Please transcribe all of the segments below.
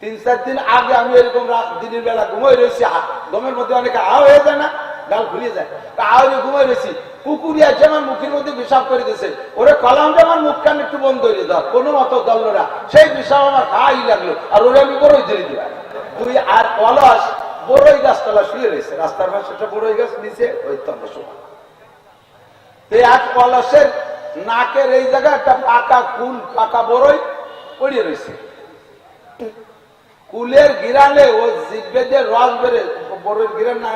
3-4 দিন আগে আমি এরকম দিনের বেলা ঘুমাই রয়েছি, ঘুমের মধ্যে অনেকে আও হয়ে যায় না, গাল খুলিয়ে যায়, ঘুমাই রয়েছি, কুকুরিয়া যেমন মুখের মধ্যে পেশাব করে দিয়েছে, ওরে কলাম যেমন মুখ কান একটু বন্ধ করে দেওয়া, কোনো মতো দলরা সেই পেশাব আমার খাই লাগলো, আর ওরে আমি বড়ই ধরে দিলাম। তুই আর অলস বড়ই গাছতলা শুয়ে রয়েছে, রাস্তার পাশে একটা বড়ই গাছ নিচে ওই তন্ন শোয়া। এক অলসের নাকের এই জায়গায় একটা পাকা কুল, পাকা বড়ই পড়িয়ে রয়েছে, কুলের গিরালে ও জিভে যে রস বেড়ে, বড়ের গিরান না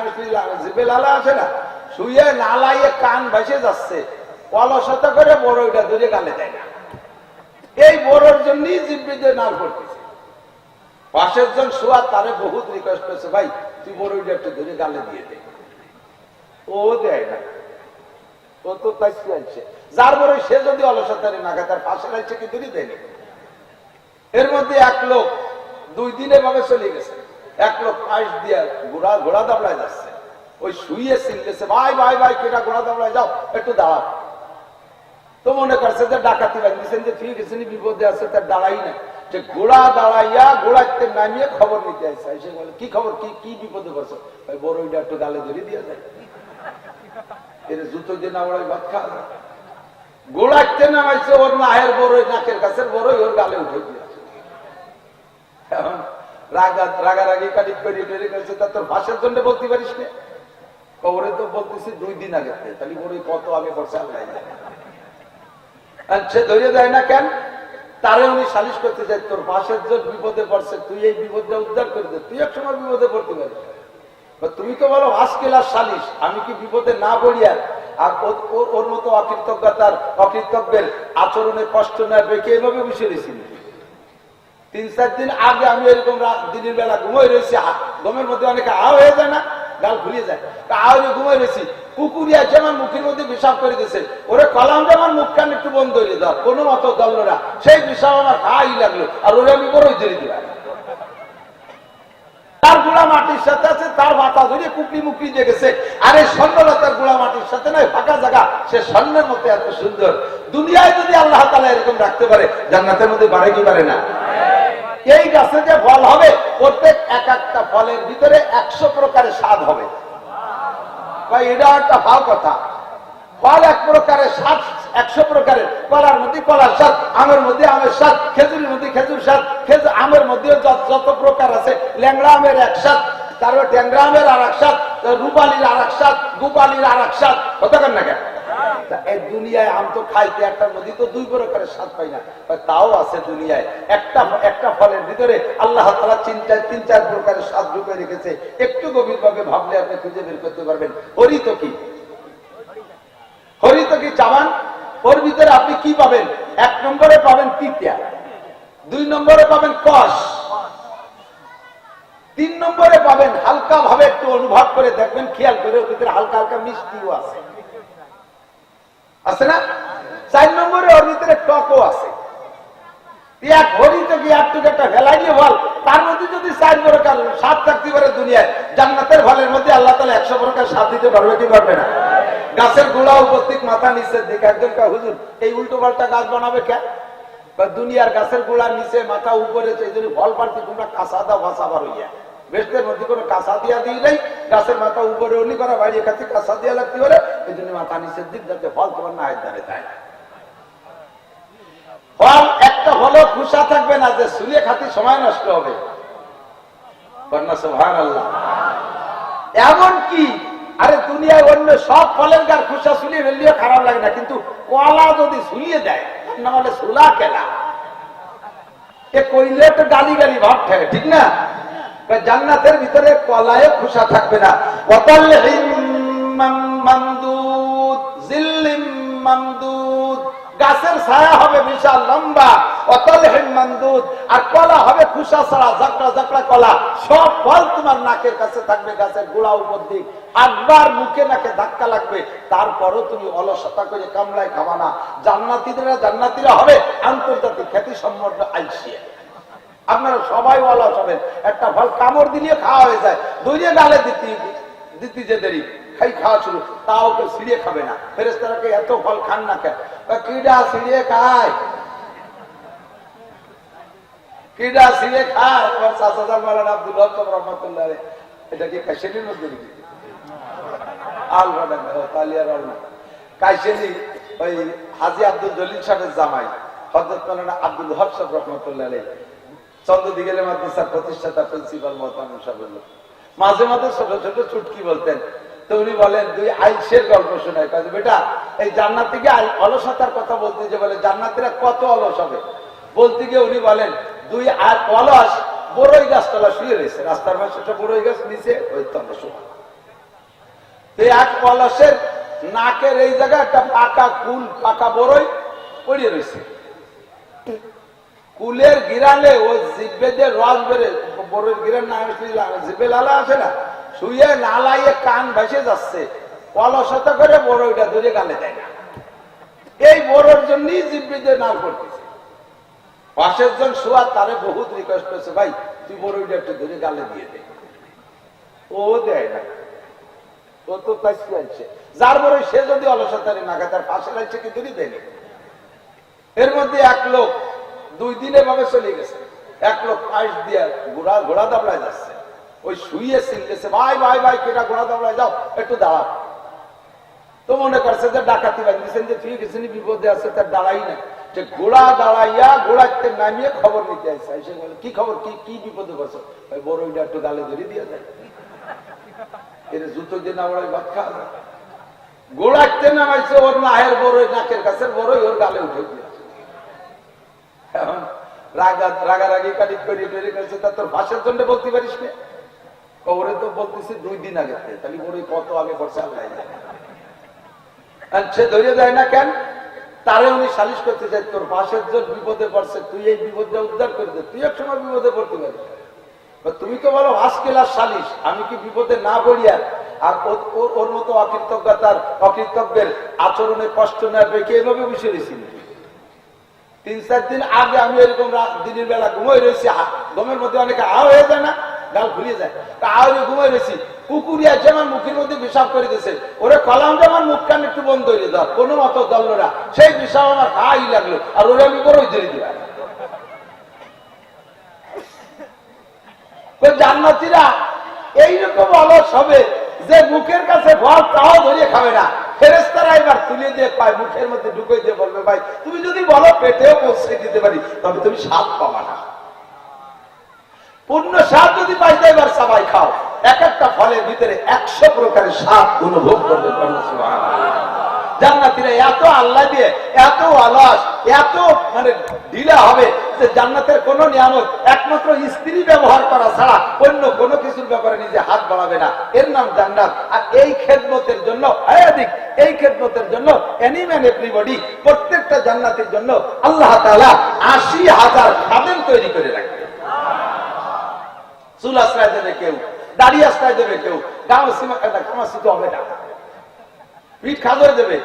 জিভে লালা আছে না, শুয়ে নালাইয়ে কান ভাসে যাচ্ছে, অলসতা করে বড়ইটা ধরে গালে দেয় না। এই বড়োর জন্যই জিভে যে নাল পড়তেছে। পাশের জন শোয়া তারে বহুত রিকোয়েস্ট করেছে, ভাই তুই বড়ইটা একটু ধরে গালে দিয়ে দে, ও দেয় না, ও তো তাই শুয়েছে। যার বড়ই সে যদি অলসতারে না খায়, তার পাশে রাখছে কি ধরে দেয়নি। এর মধ্যে এক লোক 2 দিন এভাবে চলে গেছে, এক লোক পাশ দিয়ে ঘোড়া দাবড়ায় যাচ্ছে, ওই শুয়ে চিনতেছে, ভাই ভাই ভাই কেটা ঘোড়া দাবড়ায় যাও, একটু দাঁড়াও। তো মনে করছে যে ডাকাতি বাঁধছেন, যে ঠিক আছে বিপদে আছে, তার দাঁড়াই না, যে ঘোড়া দাঁড়াইয়া ঘোড়াতে নামিয়ে খবর নিতে আসছে। সে বলে কি খবর, কি বিপদে করছো? ভাই বড়ইটা একটু গালে ধরে দিয়ে যায়, এর জুতো দিয়ে নামড়াই ভাত খাওয়া যায়। ঘোড়াতে নামাইছে, ওর নাহের বড়ই, নাকের কাছের বড়ই ওর গালে উঠে দিয়েছে। এখন রাগারাগি কাটি করে করেছে, তা তোর ভাষার জন্য বলতে পারিস না? ওরে তো বলতেছি 2 দিন আগে, তাহলে বড়ই কত আগে পড়ছে আল্লাহ জানে। সে ধরে দেয় না কেন? তারে উনি সালিশ করতে চাই, তোর ভাষার জন্য বিপদে পড়ছে, তুই এই বিপদটা উদ্ধার করে দে, তুই এক সময় বিপদে পড়তে পারিস। তুমি তো বলো আজকেলার সালিশ, আমি কি বিপদে না পড়িয়া আর ওর মতো অকৃতজ্ঞতার অকৃতজ্ঞের আচরণে কষ্ট নেয় বেঁকে এভাবে বসে রয়েছি? 3-4 দিন আগে আমি এরকম দিনের বেলা ঘুমাই রয়েছি, ঘুমের মধ্যে অনেকে আও হয়ে যায় না, গাল খুলিয়ে যায়, ঘুমাই রয়েছি, কুকুরিয়া যেমন মুখের মধ্যে পেশাব করে দিয়েছে, ওরে কলাম যেমন মুখ কান একটু বন্ধ করে দেওয়া, কোনো মতো দলরা সেই পেশাব আমার খাই লাগলো, আর ওরে আমি বড়ই ধরে দিলাম। তার গুড়া মাটির সাথে আছে, তার মাথা ধরে কুকরি মুকরি দিয়ে গেছে, আর এই স্বর্ণলতার গুড়া মাটির সাথে নয়, ফাঁকা জায়গা, সে স্বর্ণের মধ্যে এত সুন্দর। দুনিয়ায় যদি আল্লাহ তাআলা এরকম রাখতে পারে, জান্নাতের মধ্যে বাড়ে কি পারে না? এই গাছে যে ফল হবে, প্রত্যেক একটা ফলের ভিতরে 100 প্রকারের স্বাদ হবে। ভাই এটা একটা ভালো কথা। ফল 1 প্রকারের স্বাদ, 100 প্রকারের। কলার মধ্যে কলার স্বাদ, আমের মধ্যে আমের স্বাদ, খেজুরের মধ্যে খেজুর স্বাদ, আমের মধ্যে যত প্রকার আছে, ল্যাংড়া আমের 1 স্বাদ, তারপর ট্যাংরা আমের আর 1 স্বাদ, রূপালির আর 1 স্বাদ, গোপালির আর 1 স্বাদ, কথা কেন না কেন? এই দুনিয়ায় আম তো খাইতে একটার মধ্যে তো 2 প্রকারের স্বাদ পাই না, তাও আছে দুনিয়ায়। একটা ফলের ভিতরে আল্লাহ তাআলা 3-4 প্রকারের স্বাদ ঢুকে রেখেছে। একটু গভীরভাবে ভাবলে আপনি খুঁজে বের করতে পারবেন। হরিত কি? হরিত কি চাবান? ওর ভিতরে আপনি কি পাবেন? 1 নম্বরে পাবেন পিপিয়া, 2 নম্বরে পাবেন কষ, 3 নম্বরে পাবেন হালকা ভাবে একটু অনুভব করে দেখবেন, খেয়াল করে ওর ভিতরে হালকা হালকা মিষ্টিও আছে, আছে না? 4 নম্বরে ওর ভিতরে টকও আছে। এক হরিত কি একটা ফেলাই দিয়ে ফল, তার মধ্যে যদি 4 প্রকার স্বাদ থাকতে পারে দুনিয়ায়, জান্নাতের ফলের মধ্যে আল্লাহ তাআলা 100 প্রকার স্বাদ দিতে পারবে কি পারবে না? গাছের গোড়া উপস্থিত মাথা নিচের দিকে, একজন কা হুজুর এই উল্টো পাল্টা গাছ বানাবে কেন? দুনিয়ার গাছের গোড়া নিচে মাথা উপরে, সেই জন্য ফল পাড়তে তোমরা কাঁচা দাও, ভাষাবার হইয়া বেশদের মধ্যে কোনো কাঁচা দিয়া দিই নেই, গাছের মাথা উপরে অলি করা, বাইরে কাছে কাঁচা দিয়া লাগতে পারে, এই জন্য মাথা নিচের দিক, যাতে ফল তোমার না ধারে যায়। ফল একটা ফলও খুশা থাকবে না যে সুলিয়ে খাতে সময় নষ্ট হবে। সুবহানাল্লাহ। এমন কি আরে দুনিয়ায় অন্য সব ফলের গার খুশা সুলিয়ে ফেললেও খারাপ লাগে না, কিন্তু কলা যদি সুলিয়ে দেয়, না হলে সুলা কেলা এ কইলে তো গালি গালি ভাব থাকে, ঠিক না? জান্নাতের ভিতরে কলায় খুশা থাকবে না। গাছের ছায়া হবে বিশাল লম্বা, অতলহীন মামদুদ, আর কলা হবে খুশা ছাড়া, জাকড়া জাকড়া কলা। সব ফল তোমার নাকের কাছে থাকবে, গাছের গোড়া উপর দিক, একবার মুখে নাকে ধাক্কা লাগবে, তারপরও তুমি অলসতা করে কামলায় খাবা না। জান্নাতীরা হবে আন্তর্জাতিক খ্যাতি সম্পন্ন আইসিয়া। আপনারা সবাই অলস হবেন, একটা ফল কামড় দিলে খাওয়া হয়ে যায়, দইয়ে গালে দিতে যে দেরি, খাওয়া শুরু, তাও কেউ ছিঁড়িয়ে খাবে না। ফেরেশতাকে এত ফল খান না কেন? কিডা ছিঁড়িয়ে খায়? কিডা সিলে খায় আমার চাচা মারান আব্দুল হক রহমতুল্লাহ, এটা কি কাশেনির মধ্যে কাইসেনি ওই হাজী আব্দুল জলিল সাহেবের জামাই হযরত মাওলানা আব্দুল হক সাহেব রহমতুল্লাহ আলাইহি চন্দ্রদিগের মাদ্রাসার প্রতিষ্ঠাতা প্রিন্সিপাল মোহতামিম সাহেব মাঝে মাঝে ছোট ছোট চুটকি বলতেন। তো উনি বলেন দুই আইসের গল্প শোনায়, কাজে বেটা এই জান্নাত থেকে অলসতার কথা বলতে যে বলে জান্নাতীরা কত অলস হবে বলতে গিয়ে উনি বলেন দুই অলস বড়ই গাছতলা শুয়ে রয়েছে, রাস্তার পাশে একটা বড়ই গাছ নিচে ওই তলা শোয়া। এক অলসের নাকের এই জায়গায় একটা পাকা কুল পাকা বড়ই পড়িয়ে রয়েছে, কুলের গিরালে ওই জিব্বে যে রস বেড়ে বড়ের গিরার না জিব্বে লালা আছে না, শুয়ে নালাইয়ে কান ভেসে যাচ্ছে, অলসতা করে বড়ইটা ধরে গালে দেয় না। এই বড়োর জন্যই জিব্বে যে নাল করতেছে। পাশের জন শোয়া তারে বহুত রিকোয়েস্ট করছে, ভাই তুই বড়ইটা একটু ধরে গালে দিয়ে দে, ও দেয় না। ও তো আছে যার বড় সে যদি অলসতারি না খায় তার পাশে লাগছে কি ধরে দেয়নি। এর মধ্যে এক লোক 2 দিন এভাবে চলে গেছে, এক লোক পাশ দিয়ে ঘোড়া দাবলায় যাচ্ছে, ওই শুয়ে চিল্লেছে ভাই ভাই ভাই কেটা ঘোড়া দাবলায় যাও একটু দাঁড়াও। তো মনে করছে যে ডাকাতি বাঁধিয়েছেন যে ঠিক আছে বিপদে আছে, তার দাঁড়াই না, যে ঘোড়া দাঁড়াইয়া ঘোড়াতে নামিয়ে খবর নিতে আসছে। এসে বলে কি খবর, কি বিপদে করছো? বড়ইটা একটু গালে ধরে দিয়ে যায়, এর জুতো দিয়ে নামাই ভাত খাওয়া যায়। গোড়াতে নামাইছে ওর নাহের বড়ই, নাকের কাছের বড়ই ওর গালে উঠে দিয়েছে। এখন রাগারাগি কাটি করে তৈরি করেছে, তা তোর ভাষার জন্য বলতে পারিস না? ওরে তো বলতেছে 2 দিন আগে, তাহলে বড়ই কত আগে পড়ছে আল্লাহ জানে। সে ধরে যায় না কেন? তারে উনি সালিশ করতে চাই, তোর ভাষার জন্য বিপদে পড়ছে, তুই এই বিপদটা উদ্ধার করে দে, তুই এক সময় বিপদে পড়তে পারিস। তুমি তো বলো আজকের সালিশ, আমি কি বিপদে না পড়িয়া আর ওর মতো অকৃতজ্ঞতার অকৃতজ্ঞের আচরণে কষ্ট না পেয়ে এভাবে বসে রয়েছি। 3-4 দিন আগে আমি এরকম দিনের বেলা ঘুমাই রয়েছি, ঘুমের মধ্যে অনেকে আ হয়ে যায় না, গাল ঘুরিয়ে যায়, তা আওয়াজে ঘুমাই রয়েছি, কুকুরিয়া যেমন মুখের মধ্যে পেশাব করে দিয়েছে, ওরে কলাম যেমন মুখ কান একটু বন্ধ হয়ে দেওয়ার কোনো মতো দল না, সেই পেশাব আমার খাই লাগলো, আর ওরে আমি বড়ই ধরে দিলাম। জান্নাতীরা এইরকম অলস হবে যে মুখের কাছে ফল তাও ধরিয়ে খাবে না, ফেরেশতারা এবার তুলে দিয়ে পায় মুখের মধ্যে ঢুকে দিয়ে বলবে ভাই তুমি যদি বলো পেটেও পৌঁছে দিতে পারি, তবে তুমি স্বাদ পাবা না। পূর্ণ স্বাদ যদি পাইতে এবার সবাই খাও, এক একটা ফলের ভিতরে 100 প্রকারের স্বাদ অনুভব করবে। জান্নাতীরা এত আল্লাহ দিয়ে এত অলস, এত মানে ঢিলা হবে যে জান্নাতের কোন নিয়ামত একমাত্র স্ত্রী ব্যবহার করা ছাড়া অন্য কোনো কিছুর ব্যাপারে নিজে হাত বাড়াবে না। এর নাম জান্নাত। আর এই খেদমতের জন্য এই খেদমতের জন্য এনিম্যান এভরিবডি প্রত্যেকটা জান্নাতের জন্য আল্লাহ তাআলা 80,000 খাদেম তৈরি করে রাখবে। চুল আশ্রয় দেবে কেউ, দাড়ি আশ্রয় দেবে কেউ, গাঁও সীমা কামাসিত হবে না, পিঠ খাদর দেবে,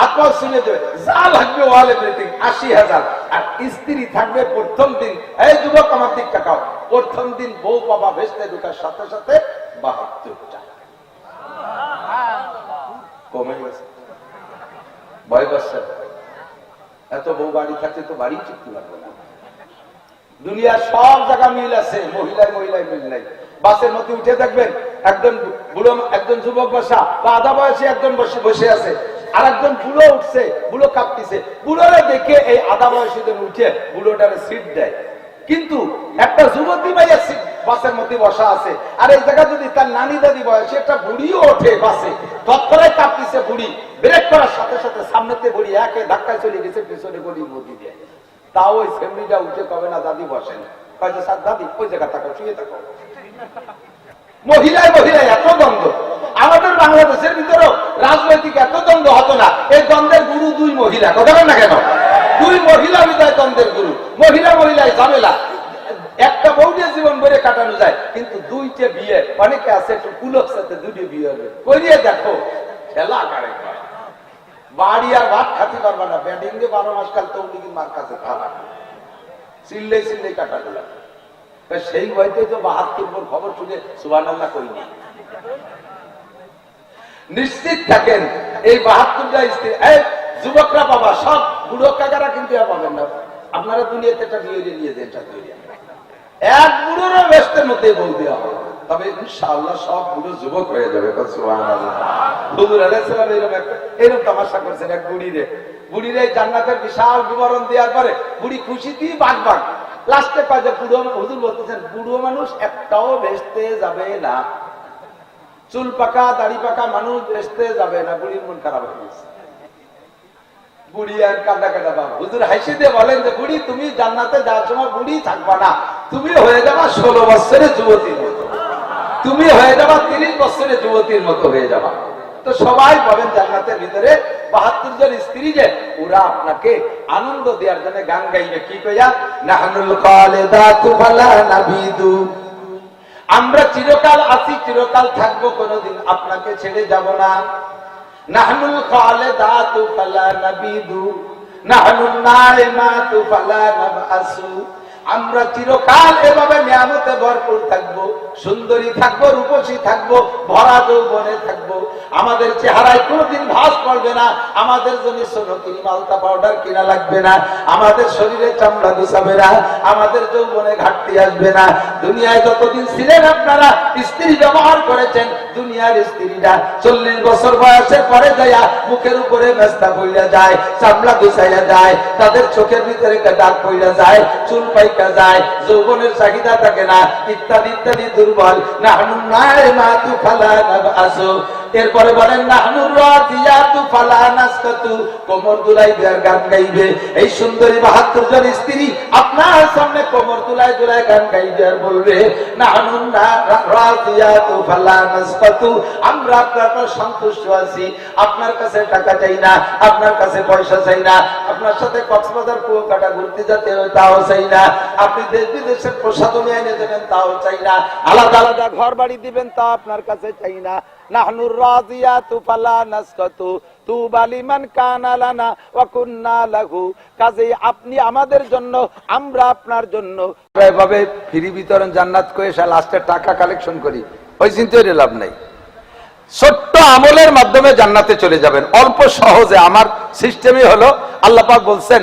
আত্মা শুনে দেবে, যা লাগবে ওয়াল এভরিথিং 80,000। আর স্ত্রী থাকবে প্রথম দিন, এই যুবক আমার দিক তাকাও, প্রথম দিন বউ বাবা ভেস্তে ঢোকার সাথে সাথে 72টা কমে গেছে। ভয় পাচ্ছে, এত বউ বাড়ি থাকছে তো বাড়ি চিকতে লাগবে না। দুনিয়ার সব জায়গা মিল আছে, মহিলায় মিল নাই। বাসের মধ্যে উঠে দেখবেন একজন বুড়ো, একজন যুবক বসা বা আধা বয়সী একজন বসে আছে, আর একজন বুড়ো উঠছে, বুড়ো কাঁপতেছে, বুড়োরে দেখে এই আধা বয়সীদের উঠে বুড়োটারে সিট দেয়। কিন্তু একটা যুবতী ভাইয়া বাসের মধ্যে বসা আছে, আর এই জায়গা যদি তার নানি দাদি বয়সী একটা বুড়িও ওঠে বাসে, তৎপরে কাঁপতেছে বুড়ি, ব্রেক করার সাথে সাথে সামনেতে বুড়ি একে ধাক্কায় চলে গেছে, পিছনে বুড়ি মতি দিয়ে। তাও ওই ফ্যামিলিটা উঠে কবে না দাদি বসেন, হয়তো স্যার দাদি ওই জায়গা থাকো, শুয়ে থাকো। মহিলায় এত দ্বন্দ্ব, আমাদের বাংলাদেশের ভিতরেও রাজনৈতিক এত দ্বন্দ্ব হতো না। এই দ্বন্দ্বের গুরু 2 মহিলা, কথা বলেন না কেন? 2 মহিলা বিদায় দ্বন্দ্বের গুরু, মহিলায় ঝামেলা। একটা বউ দিয়ে জীবন ভরে কাটানো যায়, কিন্তু 2টে বিয়ে, অনেকে আছে একটু কুলক সাথে 2টি বিয়ে হবে, করিয়ে দেখো খেলা কারে বাড়ি আর ভাত খাতে পারবা না, ব্যাটিং দিয়ে 12 মাস কাল তৌলিগির মার কাছে খাওয়া, চিল্লে কাটা দিলাম। সেই ভয়তে তো 72 খবর শুনে সুবহানাল্লাহ কইনি। নিশ্চিত থাকেন এই 72টা স্ত্রী, যুবকরা বাবা, সব বুড়ো কাকারা কিন্তু আর পাবেন না। আপনারা দুনিয়াতে একটা বিয়ে নিয়ে যেটা তৈরি এক বুড়োরও বেস্টের মধ্যে বউ দেওয়া হবে, তবে ইনশাআল্লাহ সব বুড়ো যুবক হয়ে যাবে। হুজুর আলাইহিস সালাম এরকম তামাশা করছেন এক বুড়িরে জান্নাতের বিশাল বিবরণ দেওয়ার পরে বুড়ি খুশিতেই বাগ লাস্টে পায় যে বুড়ো, হুজুর বলতেছেন বুড়ো মানুষ একটাও বেচতে যাবে না, চুল পাকা দাড়ি পাকা মানুষ বেচতে যাবে না। বুড়ির মন খারাপ হয়ে গেছে, বুড়ি আর কাঁদা কাটা বাবা। হুজুর হাসি দিয়ে বলেন যে বুড়ি তুমি জান্নাতে যাওয়ার সময় বুড়ি থাকবা না, তুমি হয়ে যাবা 16 বছরের যুবতীর মতো, তুমি হয়ে যাবা 30 বছরের যুবতীর মতো হয়ে যাবা। তো সবাই পাবেন জান্নাতের ভিতরে 72 জন স্ত্রী, যে ওরা আপনাকে আনন্দ দেওয়ার জন্য গান গাইবে। কি কইয়া? নাহনুল খালিদাতু ফালা নাবিদু, আমরা চিরকাল আছি, চিরকাল থাকবো, কোনদিন আপনাকে ছেড়ে যাব না। নাহনুল খালিদাতু ফালা নাবিদু, নাহনুন নাইমাতু ফালা নাবআসু, আমরা চিরকাল এভাবে নিয়ামতে ভরপুর থাকবো, সুন্দরী থাকবো, রূপসী থাকবো, ভরা যৌবনে থাকবো, আমাদের চেহারায় কোনোদিন ভাঁজ পড়বে না, আমাদের জন্য সোনকিন মালতা পাউডার কিনা লাগবে না, আমাদের শরীরে চামড়া গুছাবে না, আমাদের যৌবনে ঘাটতি আসবে না। দুনিয়ায় যতদিন ছিলেন আপনারা স্ত্রী ব্যবহার করেছেন, দুনিয়ার স্ত্রীরা 40 বছর বয়সের পরে যাইয়া মুখের উপরে মেস্তা পইরা যায়, চামড়া গুছাইয়া যায়, তাদের চোখের ভিতরে দাগ পইরা যায়, চুল পাইকা যায়, যৌবনের চাহিদা থাকে না, ইত্যাদি ইত্যাদি দুর্বল। নাহনুন নাইমাতু ফালা নাবআসু, এরপরে বলেন নাহনুর রাদিয়াতু ফালা নাসকাতু, কোমর দুলাই দেয়ার গান গাইবে। এই সুন্দরী 72 জন স্ত্রী আপনার সামনে কোমর দুলাই দুলাই গান গাইবে আর বলবে নাহনুন রাদিয়াতু ফালা নাসকাতু, আমরা আপনার সন্তুষ্ট আছি, আপনার কাছে টাকা চাই না, আপনার কাছে পয়সা চাই না, আপনার সাথে কক্সবাজার কুয়াকাটা ঘুরতে যেতে হয় তাও চাই না, আপনি দেশ বিদেশের প্রসাধনী এনে দেবেন তাও চাই না, আলাদা আলাদা ঘর বাড়ি দিবেন তাও আপনার কাছে চাই না। নাহনুর রাদিয়াতু ফালা নাসকাতু তুবা লিমান কানা লানা ওয়া কুননা লাহু, কাজেই আপনি আমাদের জন্য, আমরা আপনার জন্য। এভাবে ফ্রি বিতরণ জান্নাত করে লাস্টে টাকা কালেকশন করি, ওই চিন্তায় লাভ নাই। ছোট্ট আমলের মাধ্যমে জান্নাতে চলে যাবেন অল্প সহজে। আমার সিস্টেমই হলো, আল্লাহ পাক বলছেন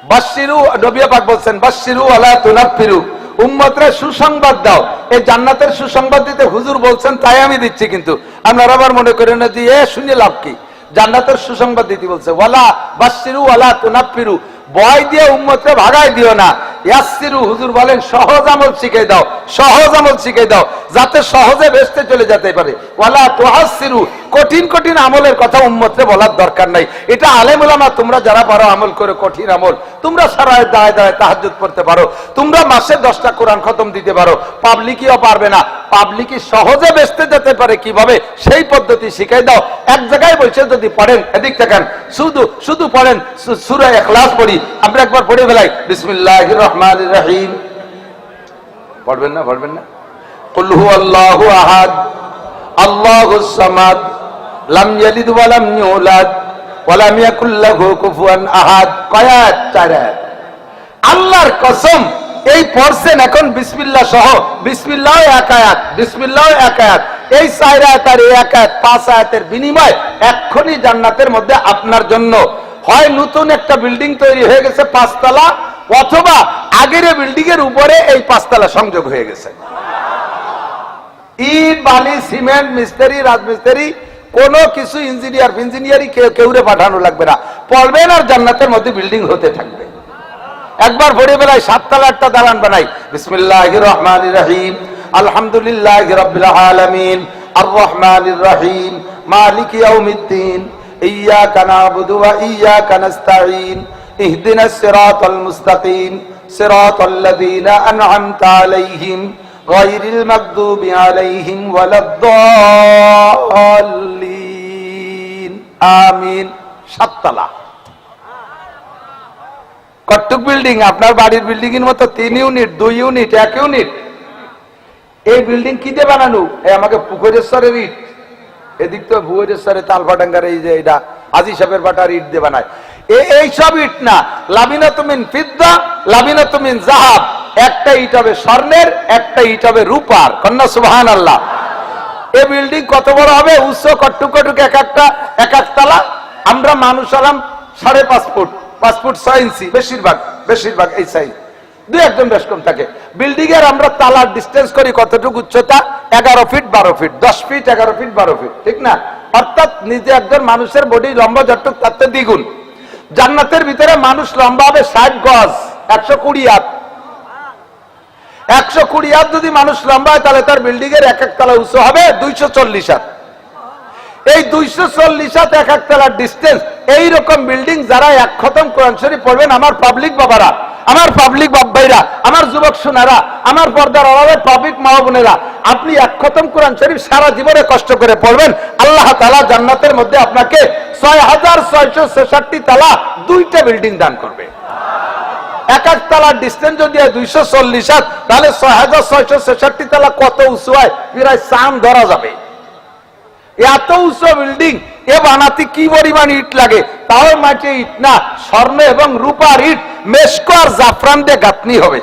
বাশশিরু, নবী পাক বলছেন বাশশিরু ওয়ালা তুনাফিরু, উম্মতরে সুসংবাদ দাও। এই জান্নাতের সুসংবাদ দিতে হুজুর বলছেন তাই আমি দিচ্ছি, কিন্তু আপনারা আবার মনে করেন না যে শুনে লাভ কি, জান্নাতের সুসংবাদ দিতে বলছে। ওয়ালা বাশশিরু ওয়ালা তুনাফিরু, ভয় দিয়ে উম্মতরে ভাগাই দিও না। ইয়াসসিরু, হুজুর বলেন সহজ আমল শিখাই দাও, সহজ আমল শিখাই দাও যাতে সহজে বেহেশতে চলে যেতে পারে। ওয়ালা তুআসসিরু, কঠিন কঠিন আমলের কথা উম্মতরে বলার দরকার নাই। এটা আলেম ওলামা তোমরা যারা পারো আমল করে, কঠিন আমল তোমরা সারা দায় দায় তাহাজ্জুদ পড়তে পারো, তোমরা মাসে 10টা কোরআন খতম দিতে পারো, পাবলিকইও পারবে না। পাবলিকই সহজে বেহেশতে যেতে পারে কিভাবে, সেই পদ্ধতি শিখাই দাও। এক জায়গায় বলছে যদি পড়েন, এদিক দেখেন, শুধু শুধু পড়েন সূরা ইখলাস পড়ি, আমরা একবার পড়ে ফেলাই বিসমিল্লাহির রহমানির রহিম, পড়বেন না? পড়বেন না? কুল হুয়াল্লাহু আহাদ আল্লাহুস সামাদ লাম ইয়ালিদ ওয়া লাম ইউলাদ ওয়া লাম ইয়াকুল লাহু কুফুয়ান আহাদ। কয়াত 4 আয়াত। আল্লাহর কসম, এই পড়ছেন এখন বিসমিল্লাহ সহ, বিসমিল্লাহ এক আয়াত, বিসমিল্লাহ এক আয়াত, এই 4 আয়াত আর এই এক আয়াত, 5 আয়াতের বিনিময় এক্ষুনি জান্নাতের মধ্যে আপনার জন্য হয় নতুন একটা বিল্ডিং তৈরি হয়ে গেছে 5 তলা, অথবা আগের বিল্ডিং এর উপরে এই 5 তলা সংযোগ হয়ে গেছে। ইট বালি সিমেন্ট মিস্ত্রি রাজমিস্ত্রি কোনো কিছু ইঞ্জিনিয়ারি কেউরে পাঠানো লাগবে না, পড়বেন আর জান্নাতের মধ্যে বিল্ডিং হতে থাকবে। একবার পড়ে বেলায় 7 তলা একটা দালান বানাই বিসমিল্লাহির রহমানির রহিম আলহামদুলিল্লাহি রাব্বিল আলামিন আর রহমানির রহিম মালিকি ইয়াউমিদ্দিন ইয়্যাকা না'বুদু ওয়া ইয়্যাকা নাস্তাঈন ইহদিনাস সিরাতাল মুস্তাকিম সিরাতাল লাযীনা আন'আমতা আলাইহিম গায়রিল মাগদুবি আলাইহিম ওয়ালাদ-দাল্লিন আমিন। 7 তলা কট্টুক বিল্ডিং, আপনার বাড়ির বিল্ডিং এর মতো 3 ইউনিট 2 ইউনিট 1 ইউনিট। এই বিল্ডিং কি দিয়ে বানানো? এই আমাকে পুকুরেশ্বরের ইট, এদিক তো ভুয়েশ্বরের তালফাডাঙ্গার এই যে এটা হাজী সাহেবের বাটার ইট দিয়ে বানায়। এই সব ইট না, লাবিনাতুমিন ফিদ্দা লাবিনাতুমিন যাহাব, একটা ইট হবে স্বর্ণের, একটা ইট হবে রূপার। কন্যা সুবহানাল্লাহ। এই বিল্ডিং কত বড় হবে? উচ্চ কট্টুক কটুক এক এক তলা। আমরা মানুষ হলাম 5.5 ফুট, 5 ফুট 6 ইঞ্চি, বেশিরভাগ এই সাইজ। দুই একজন বেশ কম থাকে। বিল্ডিং এর আমরা তালার ডিস্টেন্স করি কতটুকু উচ্চতা, 11 feet 12 feet, 10 feet 11 feet 12 feet, ঠিক না? অর্থাৎ নিজে একজন মানুষের বডি লম্বা যতটুক তাতে দ্বিগুণ। জান্নাতের ভিতরে মানুষ লম্বা হবে 60 গজ, 120 হাত। 120 হাত যদি মানুষ লম্বা হয় তাহলে তার বিল্ডিং এর এক এক তলা উঁচু হবে 240 হাত। এই 240 হাত এক এক তলার ডিস্টেন্স। এইরকম বিল্ডিং যারা এক খতম কোরআন শরীফ পড়বেন, আমার পাবলিক বাবারা, আমার পাবলিক বাবাইরা, আমার যুবক সোনারা, আমার পর্দার আড়ালের পাবলিক মা বোনেরা, আপনি এক খতম কোরআন শরীফ সারা জীবনে কষ্ট করে পড়বেন, আল্লাহ তাআলা জান্নাতের মধ্যে আপনাকে 6666 তালা 2টা বিল্ডিং দান করবে। এক এক তালার ডিস্টেন্স যদি 240 হাত, তাহলে 6666 তালা কত উঁচু হয়, প্রায় চাঁদ ধরা যাবে। এত উঁচু বিল্ডিং এ বানাতে কি পরিমাণ ইট লাগে, তাও মাটি ইট না, স্বর্ণ এবং রূপার ইট, মেশকো আর জাফরান দিয়ে গাঁথনি হবে।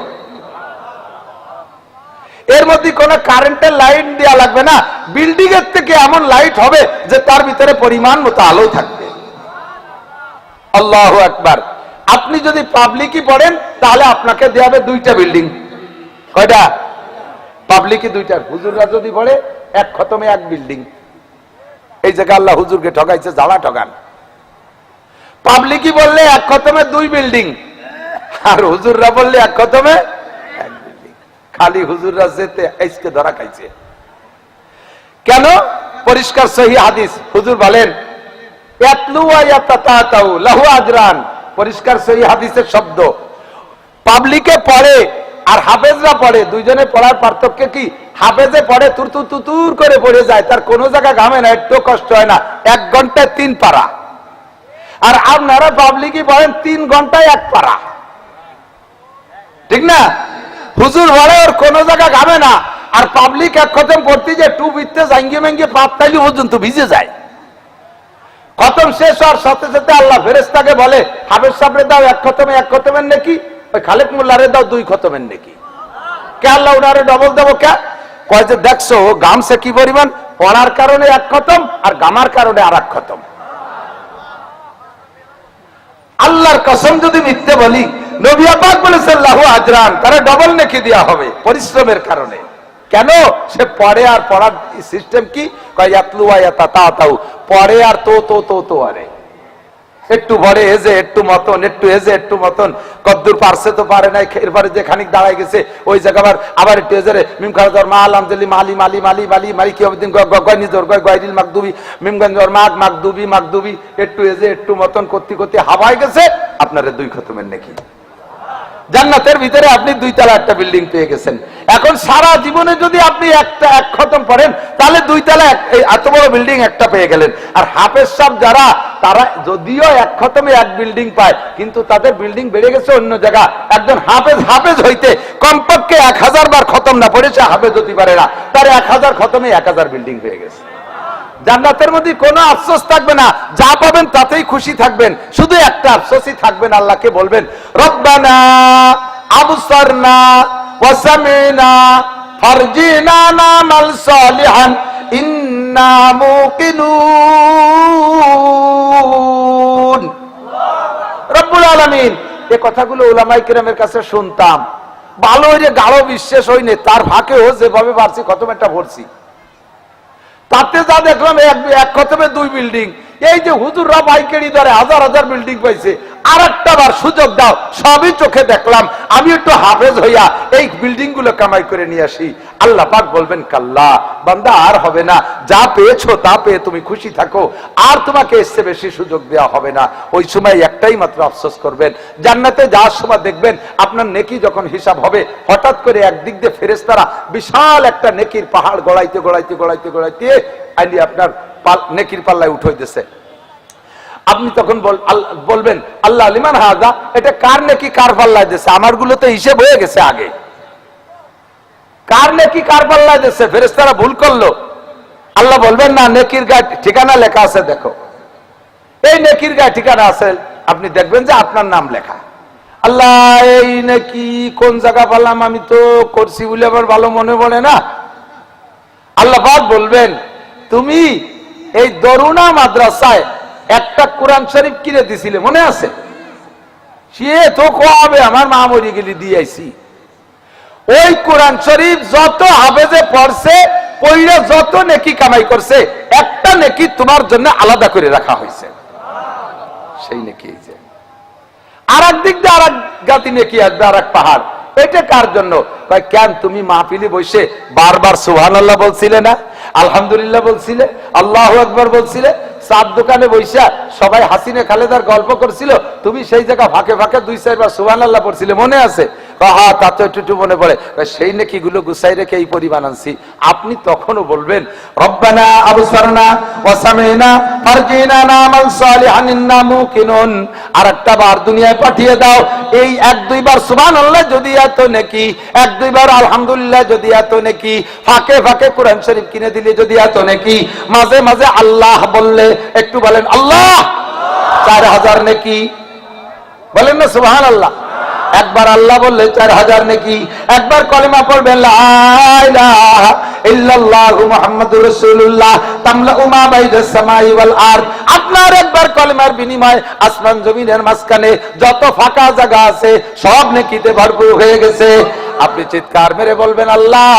এর মধ্যে কোন কারেন্টের লাইট দেওয়া লাগবে না, বিল্ডিং এর থেকে এমন লাইট হবে যে তার ভিতরে পরিমাণ মতো আলো থাকবে। আল্লাহু আকবার। আপনি যদি পাবলিকই পড়েন তাহলে আপনাকে দেওয়া হবে 2টা বিল্ডিং। কয়টা? পাবলিকই 2টা। হুজুররা যদি পড়ে এক খতমে 1 বিল্ডিং। এই জায়গায় আল্লাহ হুজুরকে ঠকাইছে, জ্বালা ঠকান। পাবলিকই বললে এক খতমে 2 বিল্ডিং, আর হুজুররা বললে এক খতমে 1 বিল্ডিং। খালি হুজুররা যেতে আজকে ধরা খাইছে কেন? পরিষ্কার সহিহ হাদিস, হুজুর বলেন ইয়াতলু ওয়া ইয়াতাতাউ লাহু আজরান। পরিষ্কার সহিহ হাদিসের শব্দ। পাবলিকে পড়ে আর হাফেজরা পড়ে, দুইজনে পড়ার পার্থক্য কি? হাফেজে পড়ে তুর করে পড়ে যায়, তার কোনো জায়গা ঘামে না, একটু কষ্ট হয় না, 1 ঘন্টায় 3 পারা। আর আপনারা পাবলিকই পড়েন 3 ঘন্টায় 1 পারা, ঠিক না? হুজুর বলে ওর কোনো জায়গা ঘামে না, আর পাবলিক এক খতম পড়তে যে টুবিতে জাঙ্গি মেঙ্গি পাততাইলি পর্যন্ত ভিজে যায়। খতম শেষ হওয়ার সাথে সাথে আল্লাহ ফেরেশতাকে বলে, হাফেজ সাহেবরে দাও 1 খতমের নেকি, ওই খালেক মোল্লারে দাও 2 খতমের নেকি। কে আল্লাহ ওনারে ডবল দেবো কে? কয় যে দেখছো গামছে কি পরিমাণ, পড়ার কারণে 1 খতম আর গামার কারণে আর 1 খতম। আল্লাহর কসম যদি মিথ্যে বলি, নবী পাক বলেছেন লাহু আজরান, তারা ডবল নেকি দেওয়া হবে পরিশ্রমের কারণে। কেন? সে পড়ে আর পড়ার সিস্টেম কি? কয় ইয়াতলু ওয়া ইয়াতাতাউ, পড়ে আর তো আরে একটু পড়ে এজে একটু মতন, একটু এজে একটু মতন, কদ্দুর পারছে তো পারে নাই, এরপরে যে খানিক দাঁড়ায় গেছে ওই জায়গা আবার একটু এজে মিম খারাজর মা আলহামদুলিল্লাহ মালি মালি মালি মালি মালি কি হবে দিন গয় নিজর গয় গয়রিল মাকদুবি মিমগঞ্জর মাকদুবি একটু এজে একটু মতন করতে করতে হাওয়ায় গেছে, আপনারা 2 খতমের নাকি। জান্নাতের ভিতরে আপনি 2 তলা একটা বিল্ডিং পেয়ে গেছেন। এখন সারা জীবনে যদি আপনি 1 খতম পড়েন তাহলে 2 তলা এত বড় বিল্ডিং একটা পেয়ে গেলেন। আর হাফেজ সাহেব যারা, তারা যদিও 1 খতমে 1 বিল্ডিং পায়, কিন্তু তাদের বিল্ডিং বেড়ে গেছে অন্য জায়গা। একজন হাফেজ হইতে কমপক্ষে 1000 বার খতম না পড়েছে হাফেজ হতে পারে না, তার 1000 খতমে 1000 বিল্ডিং হয়ে গেছে। জান্নাতের মধ্যে কোনো আফসোস থাকবে না, যা পাবেন তাতেই খুশি থাকবেন। শুধু একটা আফসোসই থাকবেন, আল্লাহকে বলবেন রব্বানা আবসারনা ওয়া সামিনা ফারজিনা নামাল সালিহান ইন্না মুকিনুন। রব্বুল আলামিন। এই কথাগুলো উলামায়ে কিরামের কাছে শুনতাম, ভালো যে গাঢ় বিশ্বাস হয়নি, তার ফাঁকেও যেভাবে পারছি খতম একটা পড়ছি, তাতে যা দেখলাম 1 খতমে 2 বিল্ডিং। এই যে হুজুররা পাইকারি দরে 1000 বিল্ডিং পাইছে, আর একটা বার সুযোগ দাও, সবই চোখে দেখলাম, আমি একটু হাফেজ হইয়া এই বিল্ডিং গুলো কামাই করে নিয়ে আসি। আল্লাহ পাক বলবেন কাল্লা বান্দা, আর হবে না, যা পেয়েছো তা পেয়ে তুমি খুশি থাকো, আর তোমাকে এসে বেশি সুযোগ দেওয়া হবে না। ওই সময় একটাই মাত্র আফসোস করবেন, জান্নাতে যাওয়ার সময় দেখবেন আপনার নেকি যখন হিসাব হবে, হঠাৎ করে একদিক দিয়ে ফেরেশতারা বিশাল একটা নেকির পাহাড় গড়াইতে আইনি আপনার নেকির পাল্লায় উঠাই দিছে। আপনি তখন বলবেন আল্লাহ লিমান হাজা, এটা কার নেকি কার পাল্লায় দিছে? আমার গুলো তো হিসেব হয়ে গেছে আগে, কার নেকি কার পাল্লায় দিছে? ফেরেশতারা ভুল করলো। আল্লাহ বলবেন না, নেকির গায়ে ঠিকানা লেখা আছে, দেখো এই নেকির গায়ে ঠিকানা আছে, আপনি দেখবেন যে আপনার নাম লেখা। আল্লাহ এই নেকি কোন জায়গা পারলাম, আমি তো করছি বলে আবার ভালো মনে পড়ে না। আল্লাহ পাক বলবেন তুমি এই দরুনা মাদ্রাসায় একটা কোরআন শরীফ কিনে দিছিলে, মনে আছে? সে তো কবে আমার মা মরি গেলি দিয়েছি। ওই কোরআন শরীফ যত হাফেজে পড়ছে পড়লে যত নেকি কামাই করছে, একটা নেকি তোমার জন্য আলাদা করে রাখা হয়েছে। সেই নেকি যে আর এক দিক দিয়ে আর এক গাতি নেকি আসবে, আর এক পাহাড়। এটা কার জন্য? কেন তুমি মাহফিলে বসে বারবার সুবহানাল্লাহ বলছিলে না, আলহামদুলিল্লাহ বলছিলে, আল্লাহু আকবার বলছিলে, চার দোকানে বৈশা সবাই হাসিনে খালেদার গল্প করছিল, তুমি সেই জায়গা ফাঁকে ফাঁকে 2-4 বার সুবহানাল্লাহ পড়ছিলে, মনে আছে? হ্যাঁ, তা তো একটু মনে পড়ে। সেই নাকি গুলো গুছাই রেখে এই পরিমাণ আনছি। আপনি তখনও বলবেন রব্বানা আবসারনা ওয়া সামিনা ফারজিনা নামাল সালিহান ইন্না মুকিনুন। আর একটা বার দুনিয়ায় পাঠিয়ে দাও। এই 1-2 বার সুবহানাল্লাহ যদি এত নেকি, 1-2 বার আলহামদুলিল্লাহ যদি এত নেকি, ফাঁকে ফাঁকে কোরআন শরীফ কিনে দিলে যদি এত নেকি, মাঝে মাঝে আল্লাহ বললে একটু বলেন আল্লাহ, 4000 নেকি। বলেন না সুবহানাল্লাহ। একবার আল্লাহ বললে 4000 নেকি। একবার কলেমা পড়বেন লা ইলাহা ইল্লাল্লাহু মুহাম্মাদুর রাসূলুল্লাহ তামলাউ মা বাইনাস সামাই ওয়াল আরদ। আপনার একবার কলেমার বিনিময়ে আসমান জমিনের মাঝখানে যত ফাঁকা জায়গা আছে সব নেকিতে ভরপুর হয়ে গেছে। আপনি চিৎকার মেরে বলবেন আল্লাহ,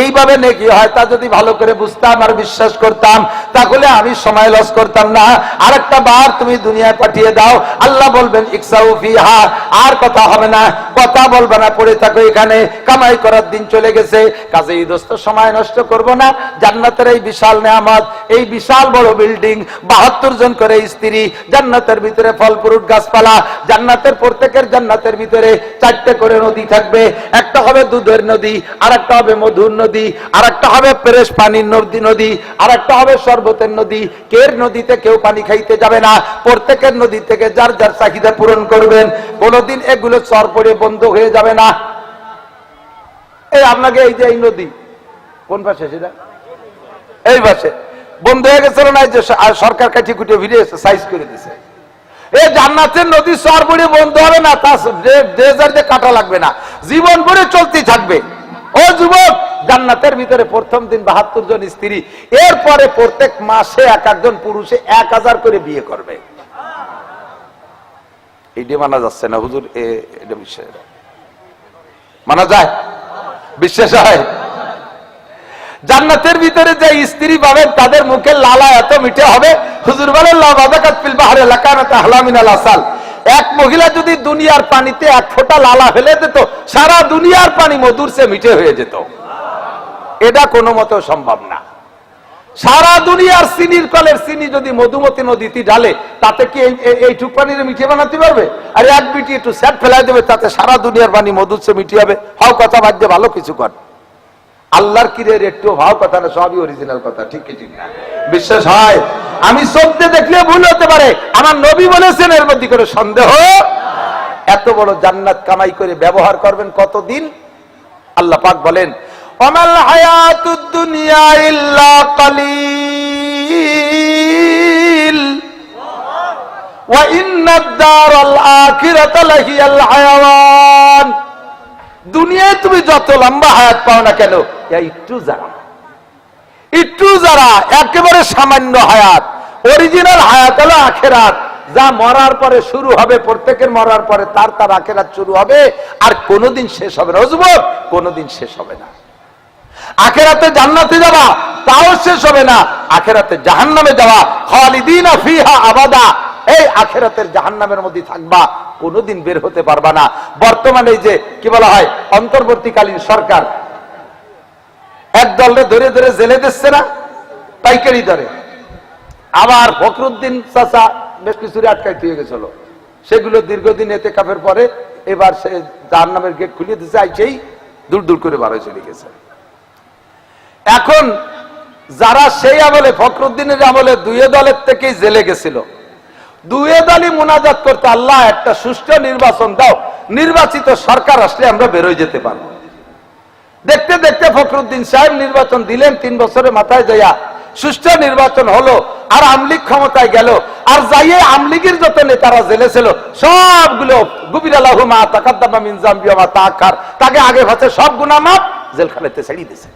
এইভাবে নেকি হয় তা যদি ভালো করে বুঝতাম আর বিশ্বাস করতাম, তাহলে আমি সময় লস করতাম না। আরেকটা বার তুমি দুনিয়ায় পাঠিয়ে দাও। আল্লাহ বলবেন ইকসাউ ফিহা, আর কথা হবে না, কথা বলবে না, পড়ে থাকো এখানে, কামাই করার দিন চলে গেছে। কাজেই দোস্ত সময় নষ্ট করব না। জান্নাতের এই বিশাল নেয়ামত, এই বিশাল বড় বিল্ডিং, 72 জন করে স্ত্রী, জান্নাতের ভিতরে ফল ফ্রুট গাছপালা, জান্নাতের প্রত্যেকের জান্নাতের ভিতরে 4টে করে নদী থাকবে। একটা হবে দুধের নদী, আর একটা হবে মধুর নদী, আর একটা হবে ফ্রেশ পানির নদী, আর একটা হবে শরবতের নদী। কের নদীতে কেউ পানি খাইতে যাবে না, প্রত্যেকের নদী থেকে যার যার চাহিদা পূরণ করবেন। কোনদিন এগুলো চর পড়ে বন্ধ হয়ে যাবে না। এই আপনাকে এই যে এই নদী কোন পাশে, সেটা এই পাশে বন্ধ হয়ে গেছিল না, এই যে সরকার কাঠি কুটে ভিড়ে সাইজ করে দিছে। এই জান্নাতের নদী চর পড়ে বন্ধ হবে না, তা ডেজার্টে কাটা লাগবে না, জীবন ভরে চলতে থাকবে। ও যুবক, জান্নাতের ভিতরে প্রথম দিন 72 জন স্ত্রী, এরপরে প্রত্যেক মাসে এক একজন পুরুষে 1000 করে বিয়ে করবে। এইটা মানা যাচ্ছে না হুজুর? এটা বিশ্বাস মানা যায়? বিশ্বাস হয়? জান্নাতের ভিতরে যে স্ত্রী পাবেন তাদের মুখে লালা এত মিঠে হবে, হুজুর বলেন লা বাযাকাত ফিল বাহরি লাকানাত আহলা মিনাল আসাল। এক মহিলা যদি দুনিয়ার পানিতে 1 ফোঁটা লালা ফেলে দিত, সারা দুনিয়ার পানি মধুর চেয়ে মিঠে হয়ে যেত। এটা কোনো মতেও সম্ভব না। সারা দুনিয়ার চিনির কলের চিনি যদি মধুমতি নদীতে ঢালে, তাতে কি এইটুক পানির মিঠে বানাতে পারবে? আর এক বিটি একটু স্যাট ফেলাই দেবে, তাতে সারা দুনিয়ার পানি মধুর চেয়ে মিঠে হবে। হাও কথা বাদ দিয়ে ভালো কিছু কর। আল্লাহর কিরে একটু ভাও কথা না, সবই অরিজিনাল কথা। ঠিক কি ঠিক না? বিশ্বাস হয়? আমি চোখে দেখলে ভুল হতে পারে, আমার নবী বলেছেন, এর মধ্যে করে সন্দেহ। এত বড় জান্নাত কামাই করে ব্যবহার করবেন কতদিন? আল্লাহ পাক বলেন ওমাল হায়াতুদ দুনিয়া ইল্লা কালিল ওয়া ইন্নাদ দারাল আখিরাতা লাহিয়াল হায়াওয়ান। দুনিয়ায় তুমি যত লম্বা হায়াত পাও না কেন, একটু যারা একেবারে সামান্য হায়াত, অরিজিনাল হায়াত হলো আখিরাত, যা মরার পরে শুরু হবে। প্রত্যেকের মরার পরে তার আখিরাত শুরু হবে, আর কোনোদিন শেষ হবে না। যুবক, কোনোদিন শেষ হবে না। আখিরাতে জান্নাতে যাওয়া তাও শেষ হবে না, আখিরাতে জাহান্নামে যাওয়া খালিদিনা ফিহা আবাদা, এই আখিরাতের জাহান্নামের মধ্যে থাকবা, কোনোদিন বের হতে পারবা না। বর্তমানে এই যে কি বলা হয়, অন্তর্বর্তীকালীন সরকার এক দলে ধরে ধরে জেলে দিচ্ছে না, পাইকারি দরে। আবার ফখরুদ্দিন চাচা বেশ কিছুরে আটকাইতে হয়ে গেছিল, সেগুলো দীর্ঘদিন এতেকাফের পরে এবার সে জাহান্নামের গেট খুলিয়ে দিচ্ছে, আইছেই দূর দূর করে বার হয়ে চলে গেছে। এখন যারা সেই আমলে, ফখরুদ্দিনের আমলে 2 দলের থেকেই জেলে গেছিল, 2 দলই মুনাজাত করতে, আল্লাহ একটা সুষ্ঠু নির্বাচন দাও, নির্বাচিত সরকার আসলে আমরা বেরোয় যেতে পারবো। দেখতে দেখতে ফখরুদ্দিন সাহেব নির্বাচন দিলেন, 3 বছরের মাথায় যাইয়া সুষ্ঠু নির্বাচন হলো, আর আমলিগ ক্ষমতায় গেল। আর যাইয়ে আমলিগের যত নেতারা জেলে ছিল সবগুলো গুবিরালাহু মা তাকাদ্দামা মিন যামবি ওয়া মা তাআখার, তাকে আগে ভাতে সব গুনাহ মাফ, জেলখানাতে ছেড়ে দিয়েছে।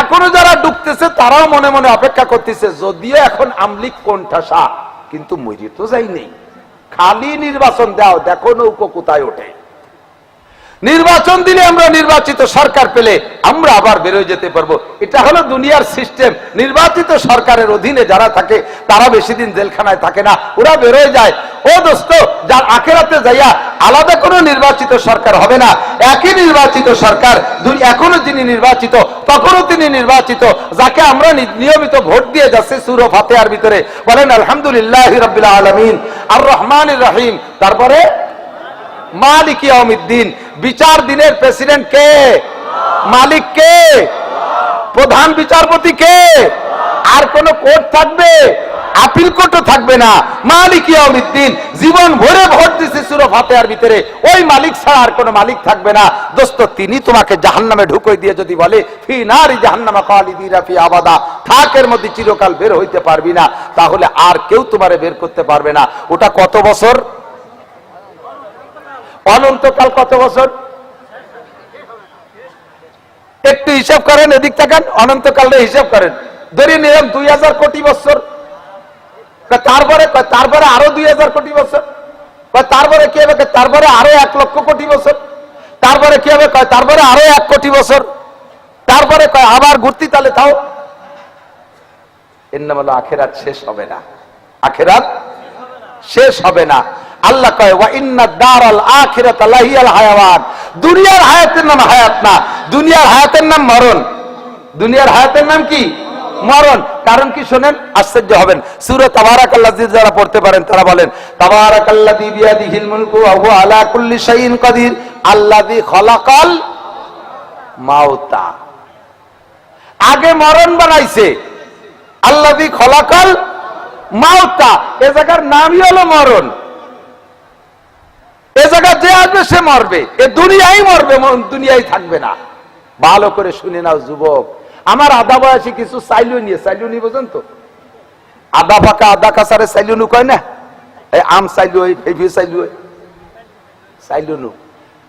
এখনো যারা ডুবতেছে তারাও মনে মনে অপেক্ষা করতেছে, যদিও এখন আমলিগ কোণঠাসা, কিন্তু মরিয়ে তো যাই নেই। খালি নির্বাচন দাও, দেখো নৌকো কোথায় ওঠে। নির্বাচন দিলে আমরা নির্বাচিত সরকার পেলে আমরা আবার বেরোয় যেতে পারবো। এটা হলো দুনিয়ার সিস্টেম। নির্বাচিত সরকারের অধীনে যারা থাকে তারা বেশি দিন জেলখানায় থাকে না, ওরা বেরোয় যায়। ও দোস্ত, যার আখেরাতে যাইয়া আলাদা কোনো নির্বাচিত সরকার হবে না, একই নির্বাচিত সরকার। এখনো যিনি নির্বাচিত, তখনও তিনি নির্বাচিত, যাকে আমরা নিয়মিত ভোট দিয়ে যাচ্ছি। সূরা ফাতিহার ভিতরে বলেন আলহামদুলিল্লাহি রাব্বিল আলামিন আর রহমানির রহিম, তারপরে মালিক ইয়াউমিদ্দিন। বিচার দিনের প্রেসিডেন্ট কে? মালিক কে? প্রধান বিচারপতি কে? আর কোন কোর্ট থাকবে? আপিল কোর্টও থাকবে না। মালিক ইয়াউমিদ্দিন, জীবন ভরে ভোট দিছে সূরা ফাতিহার ভিতরে, ওই মালিক ছাড়া আর কোন মালিক থাকবে না। দোস্ত, তিনি তোমাকে জাহান্নামে ঢুকাই দিয়ে যদি বলে ফি নারি জাহান্নামা খালিদিনা ফি আবাদা, থাকের মধ্যে চিরকাল বের হইতে পারবি না, তাহলে আর কেউ তোমারে বের করতে পারবে না। ওটা কত বছর? অনন্তকাল। কত বছর? একটু হিসাব করেন, এদিক তাকান, অনন্তকালে হিসাব করেন। ধরে নিলাম 2000 কোটি বছর, তারপরে আরো 2000 কোটি বছর, তারপরে কি হবে? তারপরে আরো 1 লক্ষ কোটি বছর, তারপরে কি হবে? তারপরে আরো 1 কোটি বছর, তারপরে আবার ঘুরতি তালে থাও। এর নাম হলো আখেরাত শেষ হবে না। আখেরাত শেষ হবে না। আল্লাহ কয় ওয়া ইন্না দারাল আখিরাতা লাহিয়াল হায়াওয়ান, দুনিয়ার হায়াতের নাম হায়াত না, দুনিয়ার হায়াতের নাম মরণ। দুনিয়ার হায়াতের নাম কি? মরণ। কারণ কি শোনেন, আশ্চর্য হবেন। সূরা তাবারাকাল্লাযী যারা পড়তে পারেন তারা বলেন তাবারাকাল্লাযী বিয়াদিহিল মুলকু ওয়া হুয়া আলা কুল্লি শাইইন কাদির আল্লাযী খালাকাল মাউতা। আগে মরণ বানাইছে, আল্লাযী খালাকাল মাউতা। এ জায়গার নামই হলো মরণ। এ জায়গা যে আসবে সে মরবে, এ দুনিয়াই মরবে, দুনিয়াই থাকবে না। ভালো করে শুনে নাও যুবক, আমার আধা বয়সী কিছু সাইলুনি, সাইলুনি বোঝেন তো? আধা পাকা আধা কাছারে সাইলুনু কয় না, এই আম সাইলু, এই সাইলু, সাইলুনু।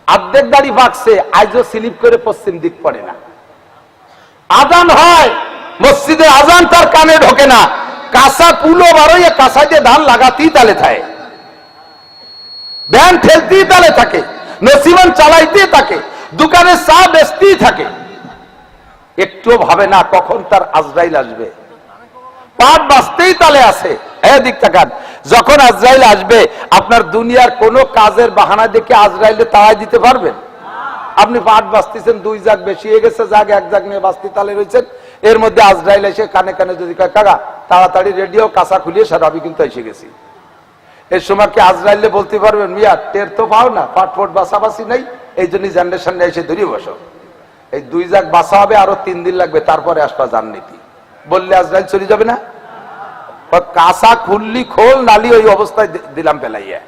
অর্ধেক দাড়ি পাকছে, আজও স্লিপ করে পশ্চিম দিক পড়ে না। আজান হয় মসজিদে, আজান তার কানে ঢোকে না। কাঁচা পুলো বারোয় কাঁচা দিয়ে ধান লাগাতেই তালে থাকে, ভ্যান ঠেলতেই তালে থাকে, নসিবান চালাইতেই থাকে, দোকানে চা বেচতেই থাকে। একটুও ভাবে না কখন তার আজরাইল আসবে। পাট বাঁচতেই তালে আছে। এদিক তাকান, যখন আজরাইল আসবে আপনার দুনিয়ার কোন কাজের বাহানা দেখে আজরাইলে তাড়াই দিতে পারবেন? আপনি পাট বাঁচতেছেন, 2 জাগ বেশি হয়ে গেছে, জাগ 1 জাগ নিয়ে বাঁচতে তালে রয়েছেন। এর মধ্যে আজরাইল এসে কানে কানে যদি কয় কাকা তাড়াতাড়ি রেডিও কাঁচা খুলিয়ে সারা, আমি কিন্তু এসে গেছি। এর সময় কি আজরাইলে বলতে পারবেন মিয়া টের তো পাও না, পাটফোট বাঁচাবাসি নেই, এই জন্যই জেনারেশন এসে ধরিয়ে বসো। এই 2 জাগ বাঁচা হবে, আরো 3 দিন লাগবে, তারপরে আসবা জাননীতি বললে আজরাইল চলে যাবে না? কাঁচা খুললি খোল, নালি ওই অবস্থায় দিলাম পেলাইয়া,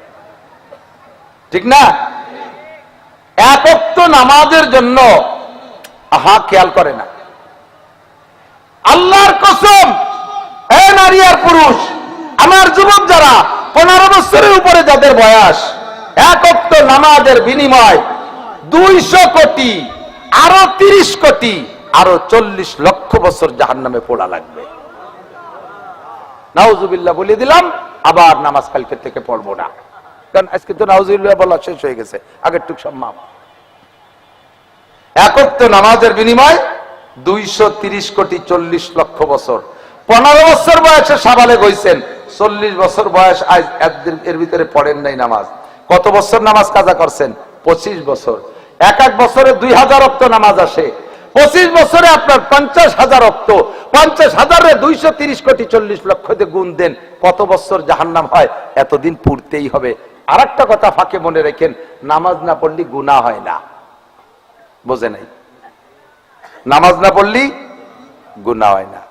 ঠিক না? এক ওয়াক্ত নামাজের জন্য খেয়াল করে না। আল্লাহর কসম, এ নারী আর পুরুষ, আমার যুবক যারা 15 বছরের উপরে যাদের বয়স, এক ওয়াক্ত নামাজের বিনিময় 200 কোটি, আরো 30 কোটি, আরো 40 লক্ষ বছর জাহান্নামে পোড়া লাগবে। নাউজুবিল্লাহ বলে দিলাম, আবার নামাজ কালকে থেকে পড়বো না, কারণ আজকে তো নাউজুবিল্লাহ বলা শেষ হয়ে গেছে, আগের টুক সম্মান। এক ওয়াক্ত নামাজের বিনিময় 230 কোটি 40 লক্ষ বছর। 15 বছর বয়সে সাবালেগ হইছেন, 40 বছর বয়স আজ এর ভিতরে পড়েন নাই নামাজ। কত বছর নামাজ কাজা করছেন? 25 বছর। এক বছরে 2000 ওয়াক্ত নামাজ আসে, 25 বছরে আপনার 50,000 ওয়াক্ত। 50,000 230 কোটি 40 লক্ষ দিয়ে গুণ দেন, কত বছর জাহান্নাম হয়? এতদিন পড়তেই হবে। আর একটা কথা ফাঁকে মনে রাখেন, নামাজ না পড়লে গুনাহ হয় না। বোঝে নাই? নামাজ না পড়লি গুনাহ হয় না।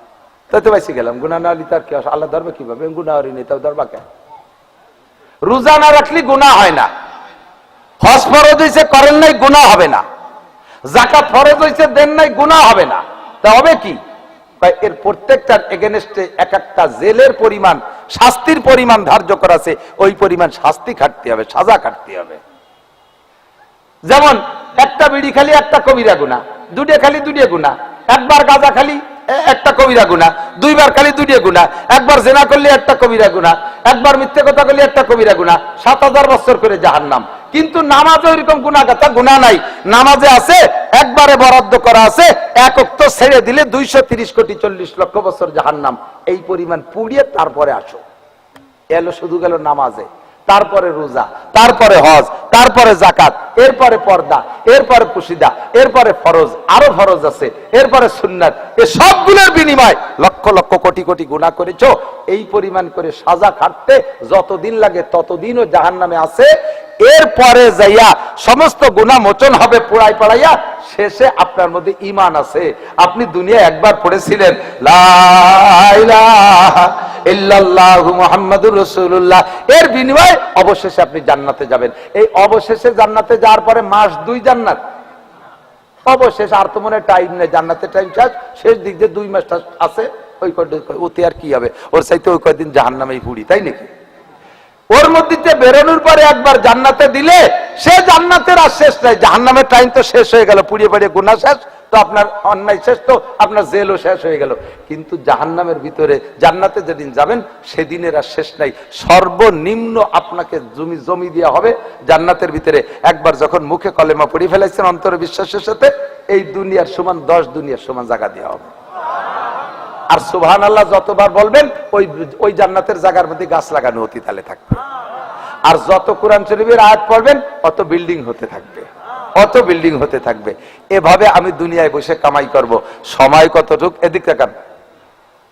তাই তো বেশি গেলাম, গুনাহ না হলে তার কি আল্লাহ ধরবে কিভাবে? গুনাহ হরি নেই, তাও ধরবা কেন? রোজা না রাখলে গুনাহ হয় না, হজ ফরজ হয়েছে করেন নাই, গুনাহ হবে না। যাকাত ফরজ হয়েছে দেন নাই, গুনাহ হবে না। তা হবে কি? এর প্রত্যেকটার এগেনস্টে এক একটা জেলের পরিমাণ, শাস্তির পরিমাণ ধার্য করা আছে, ওই পরিমাণ শাস্তি খাটতে হবে, সাজা খাটতে হবে। যেমন একটা বিড়ি খালি একটা কবিরা গুনাহ, 2টা খালি 2টা গুনাহ, একবার গাঁজা খালি একটা কবিরা গুনাহ, দুইবার খালি দুইটা গুনাহ, একবার জেনা করলে একটা কবিরা গুনাহ, একবার মিথ্যে কথা বললে একটা কবিরা গুনাহ, 7000 বছর করে জাহান্নাম। কিন্তু নামাজে ওইরকম গুনাহগাতা গুনাহ নাই। নামাজে আছে একবারে বরাদ্দ করা আছে, এক ওয়াক্ত ছেড়ে দিলে 230 কোটি 40 লক্ষ বছর জাহান্নাম। এই পরিমাণ পুড়িয়ে তারপরে আসো। এলো শুধু গেল নামাজে, তারপরে রোজা, তারপরে হজ, তারপরে যাকাত, এরপরে পর্দা, এরপরে পুশিদা, এরপরে ফরজ, আরো ফরজ আছে, এরপরে সুন্নাত। এই সবগুলোর বিনিময় লক্ষ লক্ষ কোটি কোটি গুনাহ করেছো। এই পরিমাণ করে সাজা খাটতে যতদিন লাগে ততদিনও জাহান্নামে আছে। এরপরে যাইয়া সমস্ত গুনাহ মোচন হবে পোড়াই পাড়াইয়া। শেষে আপনার মধ্যে ঈমান আছে। আপনি দুনিয়া একবার পড়েছিলেন লা ইলাহা ইল্লাল্লাহু মুহাম্মাদুর রাসূলুল্লাহ, এর বিনিময়ে অবশেষে আপনি জান্নাতে যাবেন। এই অবশেষে জান্নাতে যাওয়ার পরে মাস 2 জান্নাত অবশেষ। আর তো মনে টাইম নেই, জান্নাতের টাইম শেষ দিক যে 2 মাস আছে। ওই ওতে আর কি হবে, ওর চাইতে ওই কয়েকদিন জাহান্নামেই পুড়ি, তাই নাকি? ওর মধ্যে বেরোনোর পরে একবার জান্নাতে দিলে সে জান্নাতের আর শেষ নাই। জাহান্নামের টাইম তো শেষ হয়ে গেল, পুড়িয়ে পুড়িয়ে গুনাহ শেষ, তো আপনার অন্যায় শেষ, তো আপনার জেলও শেষ হয়ে গেল। কিন্তু জাহান্নামের ভিতরে জান্নাতে যেদিন যাবেন সেদিনের আর শেষ নাই। সর্বনিম্ন আপনাকে জমি দেওয়া হবে জান্নাতের ভিতরে। একবার যখন মুখে কলেমা পড়ে ফেলাইছেন অন্তরে বিশ্বাসের সাথে, এই দুনিয়ার সমান 10 দুনিয়ার সমান জায়গা দেওয়া হবে। আর সুবহানাল্লাহ যতবার বলবেন ওই জান্নাতের জায়গার মধ্যে গাছ লাগানো অতি তালে থাকবে। আর যত কোরআন শরীফের আয়াত পড়বেন অত বিল্ডিং হতে থাকবে, অত বিল্ডিং হতে থাকবে। এভাবে আমি দুনিয়ায় বসে কামাই করব। সময় কতটুক, এদিক তাকান।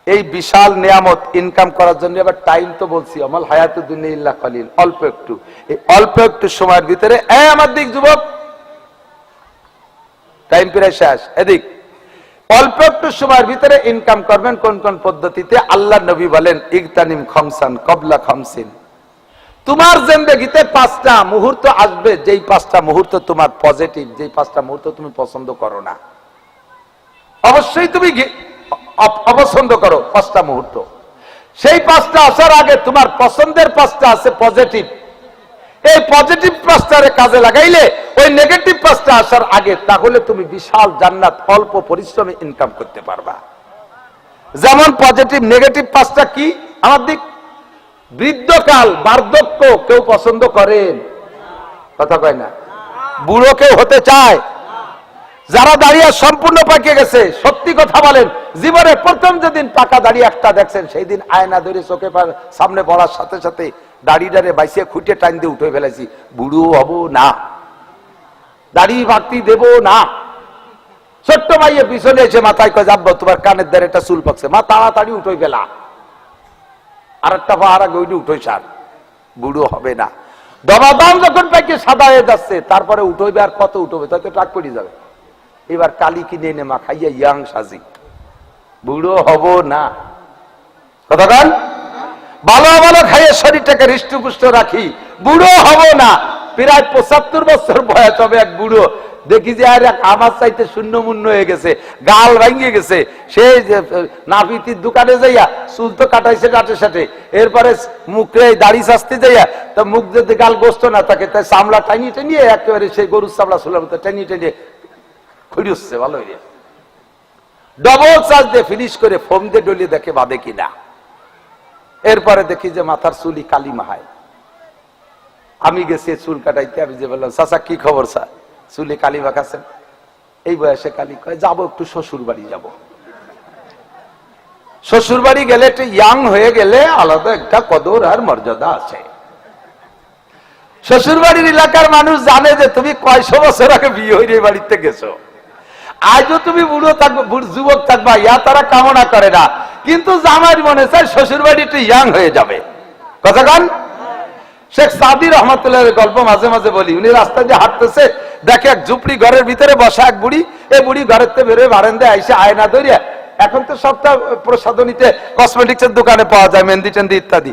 এই বিশাল নিয়ামত ইনকাম করার জন্য আবার টাইম তো বলছি, আমাল হায়াতুদ দুনিয়া ইল্লা কলিল, অল্প একটু। এই অল্প একটু সময়ের ভিতরে আমার দিক যুবক, টাইম প্রায় শেষ, এদিক। অল্প একটু সময়ের ভিতরে ইনকাম করবেন কোন কোন পদ্ধতিতে? আল্লাহ নবী বলেন ইগতানিম খামসান কবলা খামসিন। তোমার জিন্দেগিতে 5টা মুহূর্ত আসবে, যেই 5টা মুহূর্ত তোমার পজিটিভ, যেই 5টা মুহূর্ত তুমি পছন্দ করো না। অবশ্যই তুমি অপছন্দ করো 5টা মুহূর্ত। সেই 5টা আসার আগে তোমার পছন্দের 5টা আছে পজিটিভ। এই পজিটিভ 5টারে কাজে লাগাইলে ওই নেগেটিভ 5টা আসার আগে, তাহলে তুমি বিশাল জান্নাত অল্প পরিশ্রমে ইনকাম করতে পারবা। যেমন পজিটিভ নেগেটিভ 5টা কি? আমার দিক, বৃদ্ধকাল, বার্ধক্য কেউ পছন্দ করেন? কথা কয় না। বুড়ো কেউ হতে চায়? যারা দাঁড়িয়ে সম্পূর্ণ পাকিয়ে গেছে সত্যি কথা বলেন, জীবনে প্রথম যেদিন পাকা দাড়ি একটা দেখছেন সেই দিন আয়না ধরে চোখে সামনে পড়ার সাথে সাথে দাড়িটারে বাইসিয়ে খুঁটে টাইম দিয়ে উঠে ফেলেছি, বুড়ো হব না, দাড়ি বাড়তি দেব না। ছোট্ট মাইয়ে পিছনে এসে মাথায় কয় যাবো তোমার কানের দ্বারা একটা চুল পাকছে, মা তাড়াতাড়ি উঠে গেলা, আর একটা পাহারা গইডি উঠে সার, বুড়ো হবে না। দমাদম যখন পাইকে সাদা হয়ে যাচ্ছে তারপরে উঠবে, আর কত উঠবে, তাতে টাক পড়ে যাবে। এবার কালি কিনে এনে মা খাইয়া ইয়াং সাজি, বুড়ো হব না। কথা বল, ভালো ভালো খাইয়ে শরীরটাকে হৃষ্টপুষ্ট রাখি, বুড়ো হব না। প্রায় 75 বছর বয়স হবে এক বুড়ো, দেখি যে আর আমার চাইতে শূন্য মুন্ন হয়ে গেছে, গাল ভাঙিয়ে গেছে। সেই নাপিতির দোকানে যাইয়া চুল তো কাটাইছে কাটে সাথে, এরপরে মুখে দাড়ি সাজতে যাইয়া তো মুখ যদি গাল গোস্ত না থাকে তাই চামড়া টানিয়ে টেনিয়ে একেবারে সেই গরুর চামড়া চুলার মতো টানিয়ে টেনিয়ে খুঁড়ি হচ্ছে ভালো হইয়া, ডবল চার্জ দিয়ে ফিনিশ করে ফোম দিয়ে ডলিয়ে দেখে বাদে কিনা। এরপরে দেখি যে মাথার চুলি কালি মাহায়। আমি গেছি চুল কাটাইতে, আমি যে বললাম চাচা কি খবর স্যার, চুলে কালি মাখাচ্ছেন? এই বয়সে কালি কয় যাবো একটু শ্বশুর বাড়ি যাবো। শ্বশুর বাড়ি গেলে একটু ইয়াং হয়ে গেলে আলাদা একটা কদর আর মর্যাদা আছে। শ্বশুর বাড়ির এলাকার মানুষ জানে যে তুমি কয়শো বছর আগে বিয়ে হয়ে বাড়িতে গেছো, আজও তুমি বুড়ো থাকবে, যুবক থাকবা, ইয়া তারা কামনা করে না। কিন্তু জামাই মনে চায় শ্বশুর বাড়ি একটু ইয়াং হয়ে যাবে। কথা কান। শেখ সাদি রহমতুল্লাহ গল্প মাঝে মাঝে বলি, উনি রাস্তা দিয়ে হাঁটতেছে, দেখে এক ঝুপড়ি ঘরের ভিতরে বসা এক বুড়ি। এই বুড়ি ঘরের থেকে বেরোয় বারান্দায় আইসে আয়না ধরিয়া, এখন তো সবটা প্রসাধনীতে কসমেটিক্স এর দোকানে পাওয়া যায়, মেহেন্দি টেন্দি ইত্যাদি।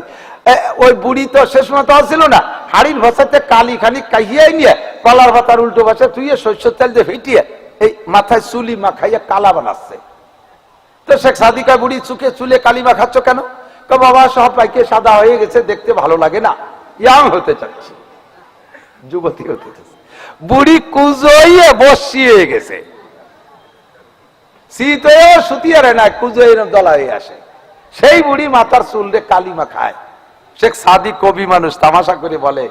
ওই বুড়ি তো শেষ মতো ছিল না, হাড়ির ভাষাতে কালি খানি কাহিয়াই নিয়ে কলার ভাতার উল্টো ভাষা তুইয়ে শস্যের তেল দিয়ে ফেটিয়ে এই মাথায় চুলি মাখাইয়া কালা বানাচ্ছে। তো শেখ সাদিকা বুড়ি চুকে চুলে কালি মাখাচ্ছ কেন? তো বাবা সব পাইকে সাদা হয়ে গেছে, দেখতে ভালো লাগে না, ইয়াং হতে চাচ্ছি, যুবতী হতে চাচ্ছি। বুড়ি কুজইয়ে বসিয়ে গেছে। শীতেও সুতিয়ারে না কুজো এরম দলা হয়ে আসে। সেই বুড়ি মাথার চুল রে কালিমা খায়। শেখ সাদি কবি মানুষ তামাশা করে বলে,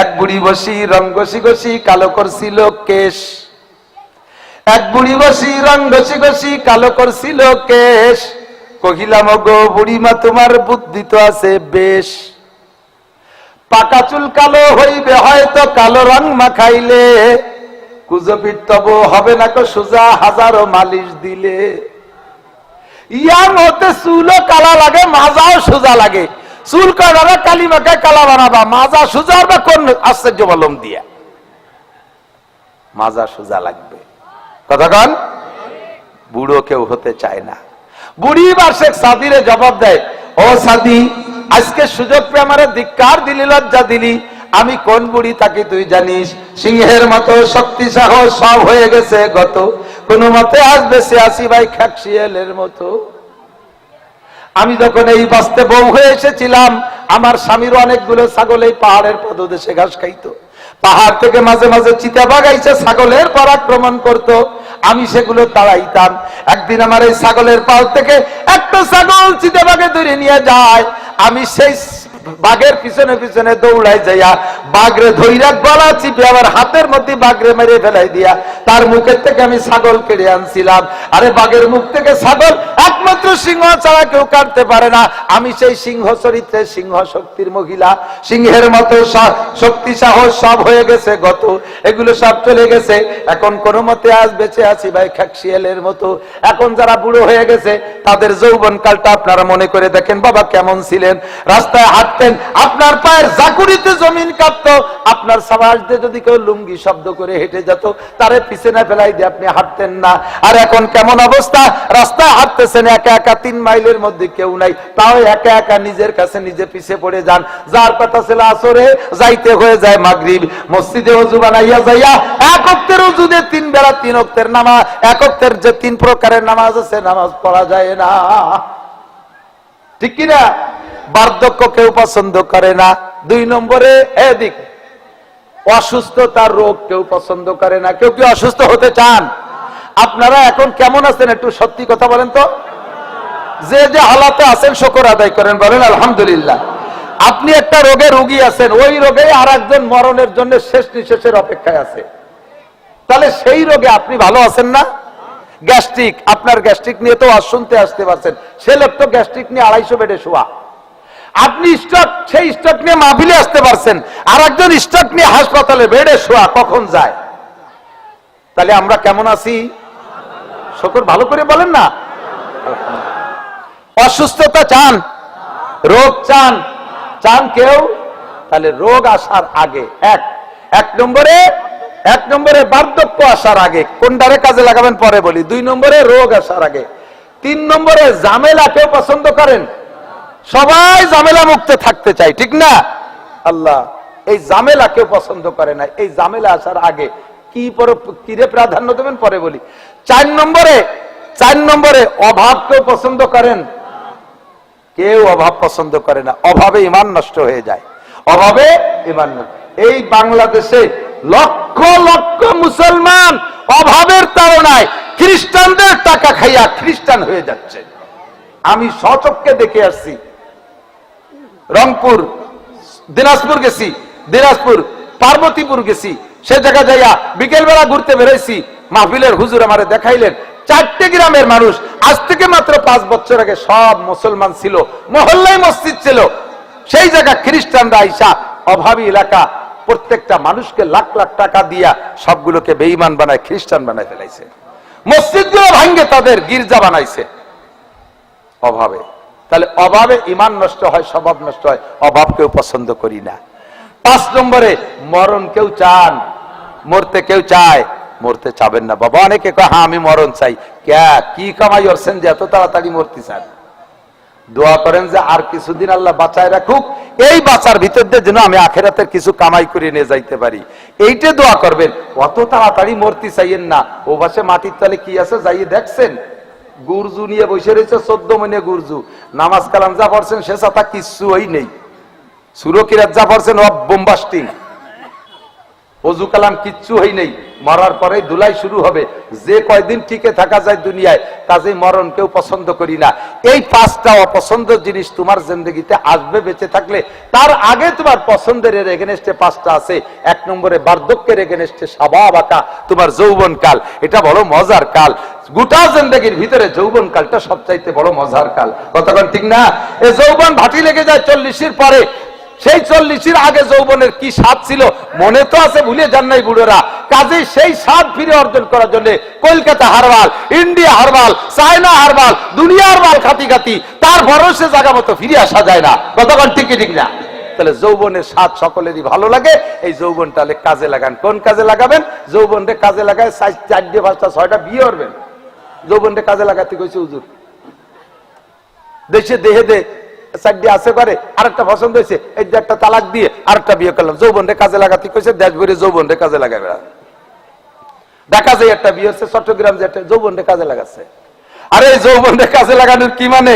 এক বুড়ি বসি রং ঘষি ঘষি কালো করছিল কেশ, এক বুড়ি বসি রং ঘষি ঘষি কালো করছিল কেশ, কহিলাম গো বুড়িমা তোমার বুদ্ধি তো আছে বেশ, পাকা চুল কালো হইবে হয়তো কালো রং মাখাইলে, কুজপিট তবু হবে না কো সোজা হাজারো মালিশ দিলে। ইয়ার মধ্যে চুলও কালা লাগে মাজাও সোজা লাগে, চুল কাটারা কালি মাখায় কালা বানাবা, মাজা সোজা বা কোন আশ্চর্য বলম দিয়া মাজা সোজা লাগবে। কথা কন, বুড়ো কেউ হতে চায় না। বুড়ি বা শেখ সাদিরে জবাব দেয়, ও সাদি আজকে সুযোগ পেয়ে আমার ধিক্কার দিলি, লজ্জা দিলি। আমি কোন বুড়ি তাকে তুই জানিস, সিংহের মতো শক্তি সাহস সব হয়ে গেছে গত, কোন মতে আজ বেঁচে আসি ভাই খাকশিয়ালের মতো। আমি যখন এই বাস্তে বউ হয়ে এসেছিলাম, আমার স্বামীর অনেকগুলো ছাগল এই পাহাড়ের পদদেশে ঘাস খাইতো, পাহাড় থেকে মাঝে মাঝে চিতাবাঘ আইসে ছাগলের পর আক্রমণ করতো, আমি সেগুলো তাড়াইতাম। একদিন আমার এই ছাগলের পাল থেকে একটা ছাগল চিতাবাঘে ধরে নিয়ে যায়, আমি সেই বাঘের পিছনে পিছনে দৌড়াই যাইয়া বাঘরে ধইরা গলা চিপে আবার হাতের মধ্যে বাঘরে মেরে ফেলাই দিয়া তার মুখের থেকে আমি ছাগল কেড়ে আনছিলাম। আরে বাঘের মুখ থেকে ছাগল একমাত্র সিংহ ছাড়া কেউ কাটতে পারে না। আমি সেই সিংহ চরিত্রের সিংহ শক্তির মহিলা, সিংহের মতো শক্তি সাহস সব হয়ে গেছে গত, এগুলো সব চলে গেছে। এখন কোনো মতে আজ বেঁচে আছি ভাই খাকশিয়ালের মতো। এখন যারা বুড়ো হয়ে গেছে তাদের যৌবন কালটা আপনারা মনে করে দেখেন, বাবা কেমন ছিলেন, রাস্তায় হাঁটতেন আপনার পায়ের জাকুরিতে জমিন কাঁপতো, আপনার সাবাস দিয়ে যদি কেউ লুঙ্গি শব্দ করে হেঁটে যেত তারে পিছনে ফেলাই দিয়ে আপনি হাঁটতেন না। আর এখন কেমন অবস্থা, রাস্তায় হাঁটতেছেন একা একা, 3 মাইলের মধ্যে কেউ নাই, তাও একা একা নিজের কাছে নিজে পিছে পড়ে যান। যার কথা ছিল আসরে যাইতে হয়ে যায় মাগরিব, মসজিদে ওযু বানাইয়া যাইয়া এক ওয়াক্তের ওযু দিয়ে 3 বেলা 3 ওয়াক্তের নামাজ, এক ওয়াক্তের যে 3 প্রকারের নামাজ আছে নামাজ পড়া যায় না, ঠিক কিনা? বার্ধক্য কেউ পছন্দ করে না। 2 নম্বরে এদিক অসুস্থতার রোগ কেউ পছন্দ করে না। কেউ কি অসুস্থ হতে চান? আপনারা এখন কেমন আছেন একটু সত্যি কথা বলেন তো। যে যে হালাতে আছেন শুকর আদায় করেন, বলেন আলহামদুলিল্লাহ। আপনি একটা রোগে রোগী আছেন, ওই রোগে আর একজন মরণের জন্য শেষ নিঃশ্বাসের অপেক্ষায় আছে, তাহলে সেই রোগে আপনি ভালো আছেন না? গ্যাস্ট্রিক, আপনার গ্যাস্ট্রিক নিয়ে তো শুনতে আসতে পারছেন, সে লোক তো গ্যাস্ট্রিক নিয়ে 250 বেডে শোয়া। আপনি স্ট্রোক, সেই স্ট্রোক নিয়ে মাহফিলে আসতে পারছেন, আর একজন স্ট্রোক নিয়ে হাসপাতালে বেডে শোয়া, কখন যায়? তাহলে আমরা কেমন আছি? শুকর ভালো করে বলেন না। অসুস্থতা চান? রোগ চান? চান কেউ? তাহলে রোগ আসার আগে এক নম্বরে বার্ধক্য আসার আগে কোনটারে কাজে লাগাবেন পরে বলি। 2 নম্বরে রোগ আসার আগে। 3 নম্বরে ঝামেলা কেউ পছন্দ করেন? সবাই ঝামেলা মুক্ত থাকতে চাই, ঠিক না? আল্লাহ এই ঝামেলা কেউ পছন্দ করে না। এই ঝামেলা আসার আগে কিরে প্রাধান্য দেবেন পরে বলি। 4 নম্বরে অভাব কেউ পছন্দ করেন? কেউ অভাব পছন্দ করে না। অভাবে ঈমান নষ্ট হয়ে যায়, অভাবে ঈমান নষ্ট। এই বাংলাদেশে লক্ষ লক্ষ মুসলমান অভাবের তাড়নায় খ্রিস্টানদের টাকা খাইয়া খ্রিস্টান হয়ে যাচ্ছে। আমি স্বচক্ষে দেখে আসছি। রংপুর, দিনাজপুর গেছি, দিনাজপুর পার্বতীপুর গেছি, সে জায়গা যাইয়া বিকেল বেলা ঘুরতে বেরোইছি। মাহফিলের হুজুর আমারে দেখাইলেন 4টে গ্রামের মানুষ আজ থেকে মাত্র 5 বছর আগে সব মুসলমান ছিল, মহল্লায় মসজিদ ছিল। সেই জায়গা খ্রিস্টানরা আইসা অভাবী এলাকা প্রত্যেকটা মানুষকে লাখ লাখ টাকা দিয়া সবগুলোকে বেঈমান বানায় খ্রিস্টান বানায় ফেলাইছে। মসজিদগুলো ভাঙ্গে তাদের গির্জা বানাইছে অভাবে। তাহলে অভাবে ঈমান নষ্ট হয়, স্বভাব নষ্ট হয়। অভাব কেউ পছন্দ করি না। 5 নম্বরে মরণ কেউ চান? মরতে কেউ চায়? মরতে চাবেন না বাবা। অনেকে কয় হ্যাঁ আমি মরণ চাই। কি কামাই করছেন যে এত তাড়াতাড়ি মরতে চান? দোয়া করেন যে আর কিছুদিন আল্লাহ বাঁচায় রাখুক, এই বাঁচার ভিতর দিয়ে যেন আমি আখেরাতের কিছু কামাই করে নিয়ে যাইতে পারি, এইটা দোয়া করবেন। অত তাড়াতাড়ি মরতে চাইয়েন না। ও পাশে মাটির তলে কি আছে যাইয়ে দেখছেন? গুরজু নিয়ে বসে রয়েছে, 14 মনে গুরজু। নামাজ কালাম যা পড়ছেন সে সাথে কিছু নেই। সুরকিরাত যা পড়ছেন বোম্বাস্টিং। অজু কালাম কিচ্ছু হই নেই, মরার পরে ধুলাই শুরু হবে। যে কয়দিন টিকে থাকা যায় দুনিয়ায়, কাজে মরণ কেউ পছন্দ করি না। এই পাঁচটা অপছন্দ জিনিস তোমার জিন্দগিতে আসবে বেঁচে থাকলে। তার আগে তোমার পছন্দের এর এগেনস্টে পাঁচটা আছে। 1 নম্বরে বার্ধক্যের এগেনস্টে সাবাব আকা, তোমার যৌবন কাল। এটা বড় মজার কাল। গোটা জিন্দগির ভিতরে যৌবন কালটা সবচাইতে বড় মজার কাল। কতক্ষণ ঠিক না? এই যৌবন ভাটি লেগে যায় 40-এর পরে। সেই 40-এর আগে যৌবনের কি স্বাদ ছিল মনে তো আছে, ভুলে যান নাই বুড়োরা। কাজে সেই স্বাদ ফিরে অর্জন করার জন্য Kolkata herbal, India herbal, China herbal, দুনিয়ার বাল খাতি খাতি, তার ভরসে জায়গা মতো ফিরে আসা যায় না। কতক্ষণ ঠিক ঠিক না? তাহলে যৌবনের স্বাদ সকলেরই ভালো লাগে। এই যৌবনটা কাজে লাগান। কোন কাজে লাগাবেন? যৌবনরে কাজে লাগায় 4টে 5টা 6টা বিয়ে করবেন। যৌবনরে কাজে লাগাতে কইছে হুজুর। দেশে দেহে দে 4টে আছে করে, আরেকটা পছন্দ হয়েছে, এই যে একটা তালাক দিয়ে আরেকটা বিয়ে করলাম। যৌবনরে কাজে লাগাতে কইছে, দেশ ভরে যৌবনরে কাজে লাগাবে। দেখা যায় একটা বিয়ে হচ্ছে চট্টগ্রাম, যে একটা যৌবনরে কাজে লাগাচ্ছে। আরে এই যৌবনরে কাজে লাগানোর কি মানে?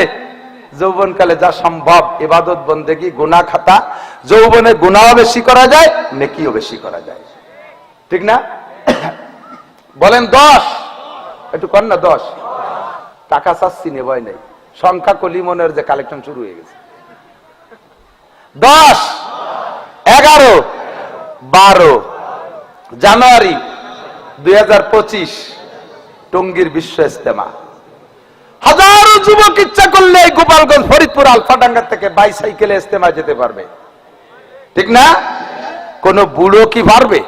যৌবনকালে যা সম্ভব ইবাদত বন্দেগী, গুনাহ খাতা। যৌবনে গুনাহও বেশি করা যায়, নেকিও বেশি করা যায়। ঠিক না? বলেন 10, একটু কর না 10। টাকা চাচ্ছি নে, ভয় নেই। সংখ্যা কলিমনের যে কালেকশন শুরু হয়ে গেছে। 10, 11, 12 জানুয়ারি 2025 টঙ্গীর বিশ্ব ইজতেমা। হাজারো যুবক ইচ্ছা করলে এই গোপালগঞ্জ, ফরিদপুর, আলফাডাঙ্গা থেকে বাইসাইকেলে ইজতেমা যেতে পারবে। ঠিক না? কোন বুড়ো কি পারবে?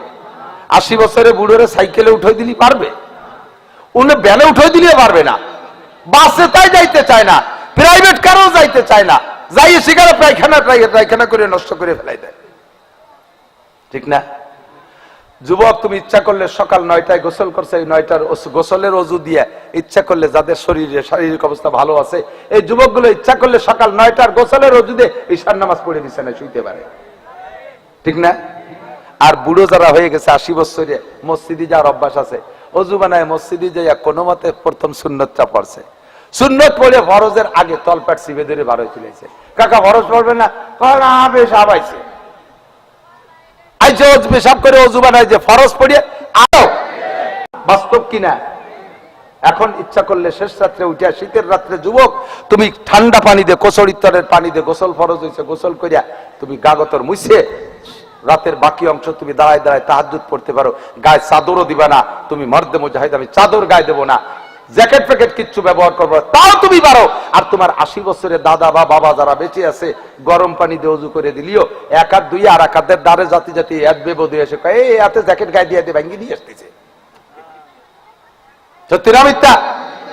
80 বছরের বুড়োরে সাইকেলে উঠাই দিলি পারবে? উনি ভ্যানে উঠাই দিলে পারবে না। বাসে তাই যাইতে চায় না, প্রাইভেট কারও যাইতে চায় না। যাইয়ে সেখানে পায়খানা করে নষ্ট করে ফেলাই দেয়। ঠিক না? যুবক, তুমি ইচ্ছা করলে সকাল 9টায় গোসল করছে, এই 9টার গোসলের অজু দিয়ে ইচ্ছা করলে যাদের শারীরিক অবস্থা ভালো আছে, এই যুবকগুলো ইচ্ছা করলে সকাল 9টার গোসলের অজু দিয়ে ঈশার নামাজ পড়ে বিছানায় শুইতে পারে। ঠিক না? আর বুড়ো যারা হয়ে গেছে 80 বছরে, মসজিদে যাওয়ার অভ্যাস আছে, অজু বানায় মসজিদে যাইয়া কোনো মতে প্রথম সুন্নতটা পড়ছে। সুন্নত পড়ে ফরজের আগে তলপাট চিপে ধরে বার হয়ে চলেছে। কাকা ফরজ পড়বে না? বেশ আবাইছে পেশাব করে অজু বানায় যে ফরজ পড়িয়ে আরো। বাস্তব কিনা? এখন ইচ্ছা করলে শেষ রাত্রে উঠিয়া, শীতের রাত্রে যুবক তুমি ঠান্ডা পানি দিয়ে, কোসড়িত্তরের পানি দিয়ে গোসল ফরজ হয়েছে, গোসল করিয়া তুমি গাগতর মুছে রাতের বাকি অংশ তুমি দাঁড়ায় দাঁড়ায় তাহাজ্জুদ পড়তে পারো। গায়ে চাদরও দিবা না তুমি, মর্দে মুজাহিদ, আমি চাদর গায়ে দেবো না, জ্যাকেট প্যাকেট কিচ্ছু ব্যবহার করবো, তাও তুমি পারো। আর তোমার 80 বছরের দাদা বা বাবা যারা বেঁচে আছে, গরম পানি দিয়ে উজু করে দিলিও 1 হাত 2 আর 1 হাতের দাঁড়ে জাতি জাতি এত বেবদে এসে এই হাতে জ্যাকেট গায়ে দিয়ে ভাঙ্গি দিয়ে আসতেছে। সত্যি না মিথ্যা?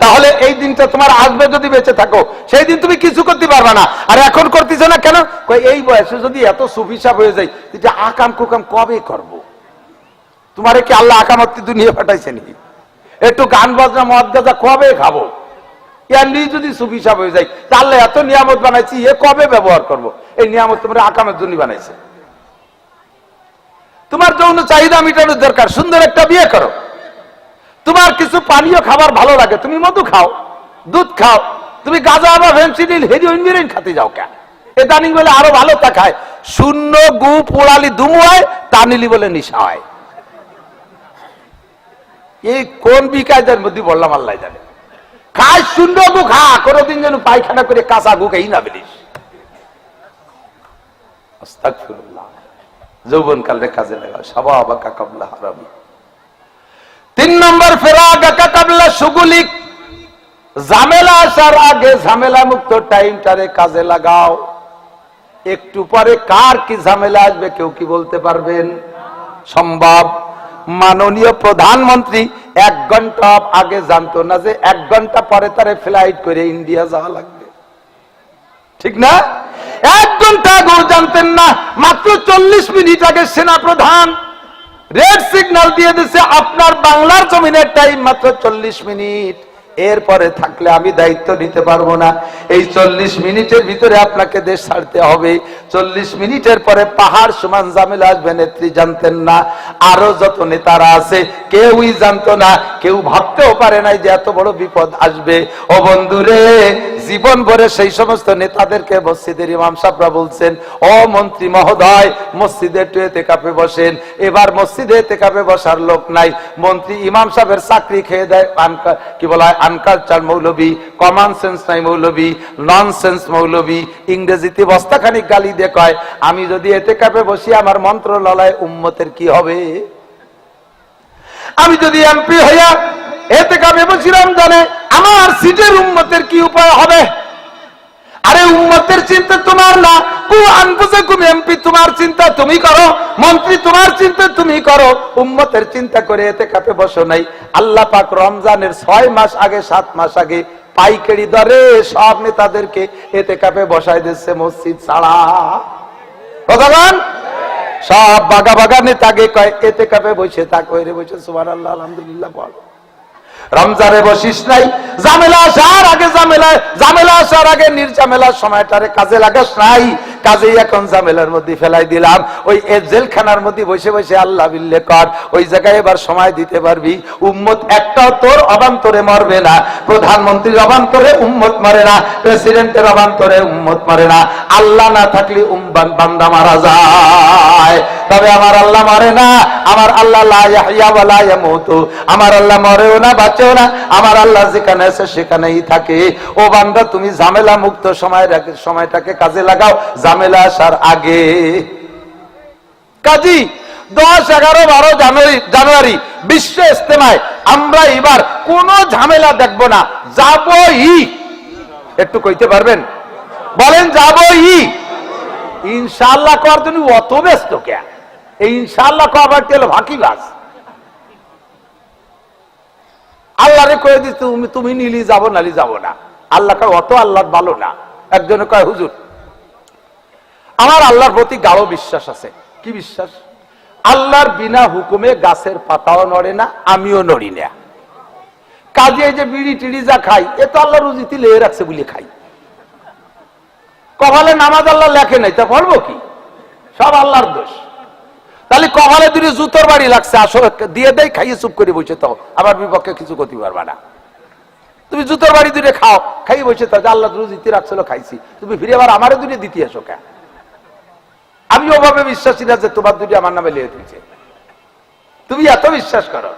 তাহলে এই দিনটা তোমার আসবে যদি বেঁচে থাকো, সেই দিন তুমি কিছু করতে পারবে না। আর এখন করতেছো না কেন? এই বয়সে যদি এত সুফিসাব হয়ে যায়, এটা আকাম কুকাম কবে করবো? তোমারে কি আল্লাহ আকামত্তি দুনিয়া পাঠাইছে নাকি? একটু গান বাজনা মদ গাজা কবে খাবো? এমনি যদি সুফিসাব হয়ে যায়, তাহলে এত নিয়ামত বানাইছি, এ কবে ব্যবহার করব? এই নিয়ামত তোমার আকামের জন্য বানাইছে। তোমার যৌন চাহিদা মেটানোর দরকার, সুন্দর একটা বিয়ে করো। তোমার কিছু পানীয় খাবার ভালো লাগে, তুমি মধু খাও, দুধ খাও। তুমি গাঁজা বা ফেন্সিডিল, হেরোইন খাতে যাও কেন? এ দানিং বলে আরো ভালো তা খায়। শূন্য গু পোড়ালি দুমু হয়, টানিলি বলে নিশা হয়। এই কোন বিকায়দের মধ্যে বললাম আল্লাহ জানে। খায় শূন্য গু খা, কোনদিন যেন পায়খানা করে কাঁচা গু খাই না বলিস। আস্তাগফিরুল্লাহ। যৌবন কালে কাজে লাগাও। শাবাবাকা কাবলা হারামি। 3 নম্বর ফেরাগাকা কাবলা শুগুলিক। ঝামেলা আসার আগে ঝামেলা মুক্ত টাইমটারে কাজে লাগাও। একটু পরে কার কি ঝামেলা আসবে কেউ কি বলতে পারবেন? সম্ভব? মাননীয় প্রধানমন্ত্রী 1 ঘন্টা আগে জানতো না যে 1 ঘন্টা পরে তারে ফ্লাইট করে ইন্ডিয়া যাওয়া লাগবে। ঠিক না? 1 ঘন্টা আগেও জানতেন না। মাত্র 40 মিনিট আগে সেনা প্রধান রেড সিগন্যাল দিয়ে দিয়েছে, আপনার বাংলার জমিনের টাইম মাত্র 40 মিনিট। এরপরে থাকলে আমি দায়িত্ব নিতে পারবো না। এই 40 মিনিটের ভিতরে আপনাকে দেশ ছাড়তে হবে। 40 মিনিটের পরে পাহাড় সমান ঝামেলা আসবে। নেত্রী জানতেন না, আরো যত নেতারা আছে কেউই জানতো না, কেউ ভাবতেও পারে নাই যে এত বড় বিপদ আসবে। ও বন্ধুরে, জীবন ভরে সেই সমস্ত নেতাদেরকে মসজিদের ইমাম সাহেবরা বলছেন, ও মন্ত্রী মহোদয়, মসজিদে একটু এতেকাফে বসেন। এবার মসজিদে এতেকাফে বসার লোক নাই। মন্ত্রী ইমাম সাহেবের চাকরি খেয়ে দেয় কি বলা হয়, আনকালচার মৌলবী, কমন সেন্স নাই মৌলবী, ননসেন্স মৌলবী। ইংরেজিতে বস্তাখানিক গালি দিয়ে কয়, আমি যদি এতেকাফে বসি আমার মন্ত্রণালয় উম্মতের কি হবে? আমি যদি এমপি হইয়া এতেকাফে বসিলাম জানে আমার সিটের উম্মতের কি উপায় হবে? আরে উম্মতের চিন্তা তোমার না, কু আনফুসাকুম, এমপি তোমার চিন্তা তুমি করো, মন্ত্রী তোমার চিন্তা তুমি করো, উম্মতের চিন্তা করে এতেকাফে বসো নাই। আল্লাহ পাক রমজানের 6 মাস আগে 7 মাস আগে পাইকারি দরে সব নেতাদেরকে এতেকাফে বসাই দিচ্ছে মসজিদ ছাড়া। ভগবান সব বাগা বাগা নেতাকে কয় এতেকাফে বসে থাক, ওইরে বসে সুবহানাল্লাহ আলহামদুলিল্লাহ বল। রমজানে বসিস নাই, ঝামেলা আসার আগে ঝামেলা আসার আগে নির্ঝামেলার সময়টারে কাজে লাগাস নাই। কাজেই এখন ঝামেলার মধ্যে ফেলাই দিলাম। ওই জেলখানার মধ্যে বসে বসে আল্লাহ বিল্লে কর, ওই জায়গায় এবার সময় দিতে পারবি। উম্মত একটাও তোর অবান্তরে মরবে না। প্রধানমন্ত্রীর অবান্তরে উম্মত মরে না, প্রেসিডেন্টের অবান্তরে উম্মত মরে না। আল্লাহ না থাকলে বান্দা মারা যায়, তবে আমার আল্লাহ মরে না। আমার আল্লাহ লা ইয়াহইয়া ওয়া লা ইয়ামুতু, আমার আল্লাহ মরেও না বাঁচেও না। আমার আল্লাহ যেখানে আছে সেখানেই থাকে। ও বান্দা, তুমি ঝামেলা মুক্ত সময়টাকে কাজে লাগাও ঝামেলা আসার আগে। কাজী 10, 11, 12 জানুয়ারি বিশ্ব ইজতেমায় আমরা এবার কোন ঝামেলা দেখব না, যাবই। একটু কইতে পারবেন? বলেন যাবই ইনশাআল্লাহ। করার জন্য অত ব্যস্ত কেন? এই ইনশাআল্লাহ কবার তেল ভাকিবাস। আল্লাহরে কয়ে দিস তুমি নিলি যাবো, নালি যাবো না। আল্লাহ কয় অত আল্লাহ ভালো না। একজনে কয়, হুজুর আমার আল্লাহর প্রতি গাঢ় বিশ্বাস আছে। কি বিশ্বাস? আল্লাহর বিনা হুকুমে গাছের পাতাও নড়ে না, আমিও নড়ি না। কাজে যে বিড়ি টিড়ি যা খাই, এ তো আল্লাহ রুজিতে লেয়ে রাখছে বলে খাই। কপালে নামাজ আল্লাহ লেখে নাই, তা বলবো কি? সব আল্লাহর দোষ। তাহলে কপালে দুটি জুতোর বাড়ি লাগছে, আসলে দিয়ে দেয়, খাইয়ে চুপ করে বসে তো আমার বিপক্ষে কিছু করতে পারবা না। তুমি জুতোর বাড়ি দুটো খাও, খাইয়ে বসে তো আল্লাহ রুজিতে রাখছিল, খাইছি। তুমি ফিরে আবার আমারে দুটো দিতে আসো কেন? আমি ওভাবে বিশ্বাসী না যে তোমার দুটি আমার নামে লিয়ে দিয়েছে। তুমি এত বিশ্বাস করো।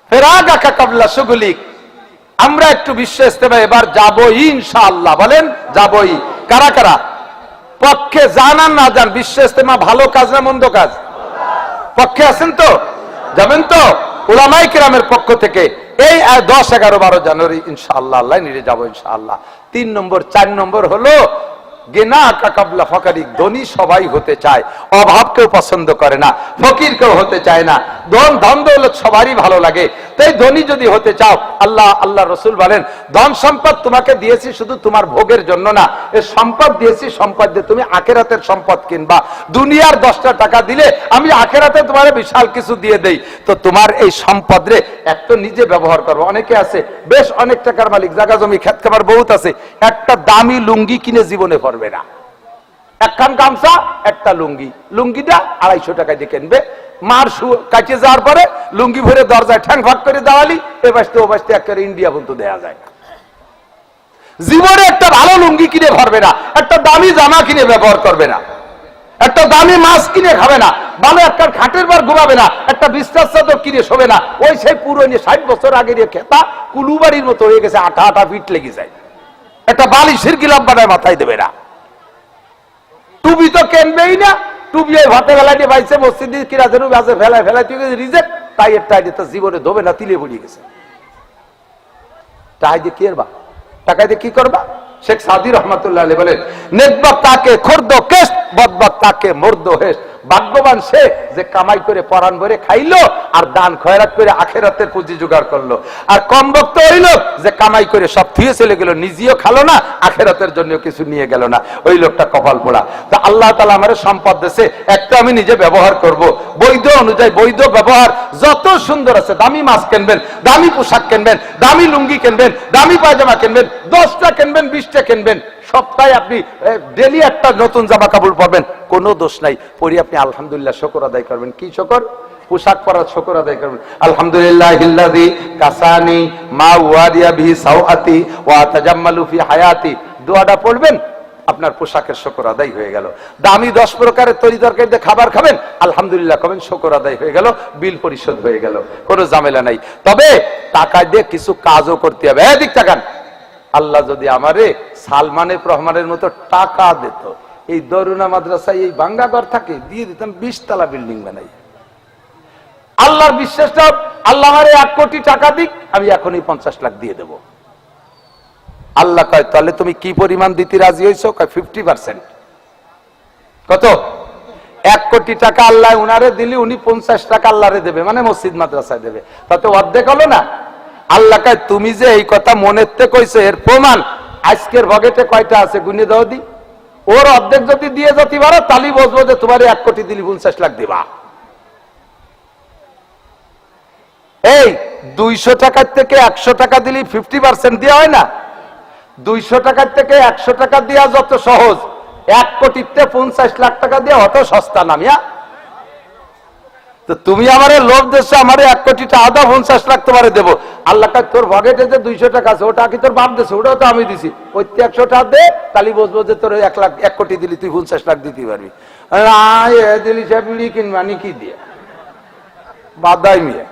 ফেরাগা কাবলা সুগুলিক, আমরা একটু বিশ্ব ইজতেমা এবার যাবই ইনশাআল্লাহ। বলেন যাবই। কারা কারা পক্ষে জানান না যান? বিশ্ব ইজতেমা ভালো কাজ না মন্দ কাজ? পক্ষে আছেন তো? যাবেন তো? উলামায়ে কিরামের পক্ষ থেকে এই 10, 11, 12 জানুয়ারি ইনশাআল্লাহ আল্লাহ নিয়ে যাবো ইনশাআল্লাহ। 3 নম্বর 4 নম্বর হলো গেনা কাকাবলা ফকারিক, ধনী সবাই হতে চায়, অভাব কেউ পছন্দ করে না, ফকির কেউ হতে চায় না। ধন দৌলত সবারই ভালো লাগে। তাই ধনী যদি হতে চাও, আল্লাহ রসুল বলেন, ধন সম্পদ তোমাকে দিয়েছি শুধু তোমার ভোগের জন্য না, এ সম্পদ দিয়েছি সম্পদ দিয়ে তুমি আখেরাতের সম্পদ কিনবা। দুনিয়ার 10টা টাকা দিলে আমি আখেরাতে তোমার বিশাল কিছু দিয়ে দেই। তো তোমার এই সম্পদ রে একটা নিজে ব্যবহার করবো। অনেকে আছে বেশ অনেক টাকার মালিক, জায়গা জমি খেত খাবার বহুত আছে, একটা দামি লুঙ্গি কিনে জীবনে পরবে না। একখান গামছা, একটা লুঙ্গি, লুঙ্গিটা 250 টাকায় দিয়ে কিনবে। মার কাটিয়ে যাওয়ার পরে লুঙ্গি ভরে দরজায় ঠ্যাং ভাগ করে দেওয়ালি, এ বাসতে ও বাসতে একেবারে ইন্ডিয়া পর্যন্ত দেওয়া যায়। জীবনে একটা ভালো লুঙ্গি কিনে ভরবে না, একটা দামি জামা কিনে ব্যবহার করবে না, একটা দামি মাছ কিনে খাবে না, ভালো একটা খাটের বার ঘুমাবে না, একটা বিস্তার চাদর কিনে শোবে না। ওই সেই পুরনো 60 বছর আগের খেতা কুলুবাড়ির মতো হয়ে গেছে, আঠা আঠা ফিট লেগে যায়। একটা বালিশের গিলাম বানায় মাথায় দেবে না। টুপি তো কেনবেই না, টুপি ওই ভাতে ফেলাই দিয়ে বাইছে মসজিদে কিরা যেন আছে ফেলায় ফেলায় তুই রিজেক্ট। তাই টাই দিয়ে তার জীবনে ধোবে না, তিলে পড়িয়ে গেছে। টাই দিয়ে কি করবা? টাকায় দিয়ে কি করবা? শেখ সাদি রহমাতুল্লাহ আলাইহি বলেন, নেকবা তাকে খর্দ কেশ বদবদ তাকে মর্দহেশ। ভাগ্যবান সে যে কামাই করে পরাণ ভরে খাইলো আর দান খয়রাত করে আখেরাতের পুঁজি জোগাড় করলো। আর কম বক্ত হইল যে কামাই করে সব থুয়ে চলে গেল, নিজেও খালো না, আখেরাতের জন্য কিছু নিয়ে গেল না, ওই লোকটা কপাল পোড়া। তো আল্লাহ তাআলা আমার সম্পদ দিয়েছে, একটা আমি নিজে ব্যবহার করব, বৈধ অনুযায়ী বৈধ ব্যবহার। যত সুন্দর আছে, দামি মাছ কিনবেন, দামি পোশাক কিনবেন, দামি লুঙ্গি কিনবেন, দামি পায়জামা কিনবেন, 10টা কিনবেন, 20টা কিনবেন, সপ্তাহে আপনি ডেলি একটা নতুন জামা কাপড় পরবেন, কোনো দোষ নাই। পরে আপনি আলহামদুলিল্লাহ শুকর আদায় করবেন। কি শুকর? পোশাক পরার শুকর আদায় করবেন। আলহামদুলিল্লাহিল্লাযী কাসানি মা ওয়াদিয়া বিহি সাওআতি ওয়া তাজাম্মালু ফি হায়াতি, দোয়াটা পড়বেন, আপনার পোশাকের শুকর আদায় হয়ে গেল। দামি 10 প্রকারের তরি তরকারি দিয়ে খাবার খাবেন, আলহামদুলিল্লাহ কবেন, শুকর আদায় হয়ে গেল, বিল পরিশোধ হয়ে গেল, কোনো ঝামেলা নাই। তবে টাকা দিয়ে কিছু কাজও করতে হবে। এদিক তাকান, আল্লাহ যদি আমারে সালমানের রহমানের মতো টাকা দিত, এই দরুনা মাদ্রাসায় এই ভাঙ্গা ঘর থাকে দিয়ে দিতাম 20 তলা বিল্ডিং বানাই। আল্লাহর বিশ্বাসটা, আল্লাহ আমারে 1 কোটি টাকা দিক, আমি এখনই 50 লাখ দিয়ে দেব। আল্লাহ কয় তাহলে তুমি কি পরিমাণ দিতে রাজি হইছো? কয় 50%। কত? 1 কোটি টাকা আল্লাহ উনারে দিলি, উনি 50 টাকা আল্লাহরে দেবে, মানে মসজিদ মাদ্রাসায় দেবে, তাতে অর্ধেক হলো না? আল্লাহ কয় তুমি যে এই কথা মনেতে কইছো, এর প্রমাণ আজকের বগেটে কয়টা আছে গুনে দাও দি, ওর অর্ধেক যদি দিয়ে যেতে পারো তাহলে বুঝবো যে তোমার 1 কোটি দিলি 50 লাখ দিবা। এই 200 টাকার থেকে 100 টাকা দিলি 50% দেওয়া হয় না? 200 টাকার থেকে 100 টাকা দেওয়া যত সহজ, 1 কোটিতে 50 লাখ টাকা দেওয়া অত সস্তা না মিয়া। তো তুমি আমারে লোভ দেশে আমারে 1 কোটি টাকা আদা 50 লাখ তোমারে দেবো। আল্লাহ কাছে তোর ভগেটে যে 200 টাকা আছে, ওটা কি তোর বাপ দেশে? ওটাও তো আমি দিছি। ওই 100 টাকা দে, তাহলে বুঝবো যে তোর 1 কোটি দিলি তুই 50 লাখ দিতে পারবি। দিলি সে বিড়ি কিনবানি কি দিয়ে বাদাই মিয়া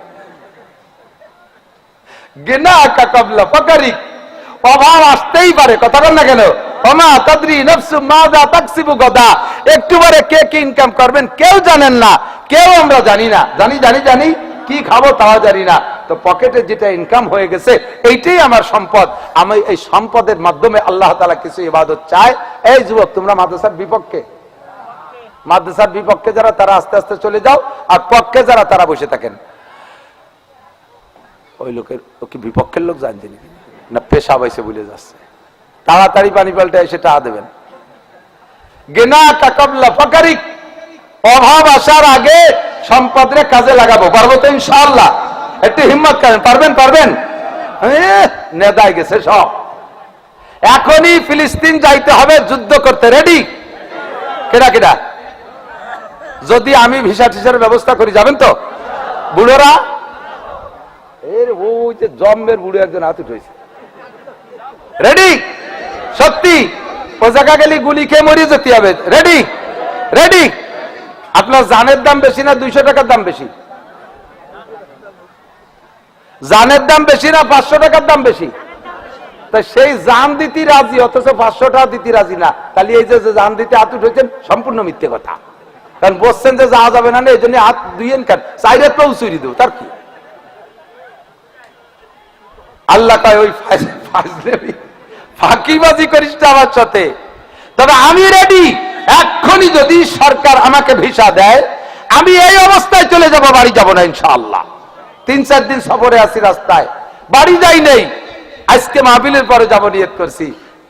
গেনা কাবলা ফকারিক, অভাব আসতেই পারে, কথা বল না কেন? ওমা তাদরি নাফসু মাযা তাকসিবু গাদা, একটুবারে কে কি ইনকাম করবেন কেউ জানেন না, কেউ আমরা জানি না। জানি কি খাবো তাও জানি না। তো পকেটে যেটা ইনকাম হয়ে গেছে এইটাই আমার সম্পদ। আমি এই সম্পদের মাধ্যমে আল্লাহ তাআলা কিছু ইবাদত চায়। এই যুবক, তোমরা মাদ্রাসার বিপক্ষে, মাদ্রাসার বিপক্ষে যারা তারা আস্তে আস্তে চলে যাও, আর পক্ষে যারা তারা বসে থাকেন। ওই লোকের কি বিপক্ষের লোক জানতেন না পেশা বাইছে বলে যাচ্ছে, তাড়াতাড়ি পানি পাল্টে এসে টাকা দেবেন। গেনা কাকাবলা ফাকারিক, অভাব আসার আগে সম্পদরে কাজে লাগাবো। পারবো তো ইনশাআল্লাহ? একটু হিম্মত করেন, পারবেন? নেদায় গেছে সব। এখনই ফিলিস্তিন যাইতে হবে, যুদ্ধ করতে রেডি? কেডা? যদি আমি ভিসা টিসার ব্যবস্থা করি, যাবেন তো? বুড়োরা, এর ওই যে জম্মের বুড়ো একজন হাত উঠেছে, রেডি? সত্যি ও জায়গা গেলে গুলি খেয়ে মরিয়ে যেতে হবে। রেডি? আপনার জানের দাম বেশি না 200 টাকার দাম বেশি? জানের দাম বেশি না 500 টাকার দাম বেশি? তাই সেই জান দিতে রাজি, অথচ 500 টাকা দিতে রাজি না। তাহলে এই যে জান দিতে হাত উঠেছেন, সম্পূর্ণ মিথ্যে কথা। কারণ বলছেন যে যাওয়া যাবে না, এই জন্য হাত দুইয়েন কেন, চাইরে তো চুরি দেবো, তার কি? আল্লাহ কয় ওই ফাঁকিবাজি করিস না আমার সাথে। তবে আমি রেডি, এক্ষুনি যদি সরকার আমাকে ভিসা দেয়, আমি এই অবস্থায় চলে যাব, বাড়ি যাব না ইনশাআল্লাহ। 3-4 দিন সফরে আছি, রাস্তায় বাড়ি যাই নেই। আজকে মাহফিলের পরে যাব নিয়ত করছি,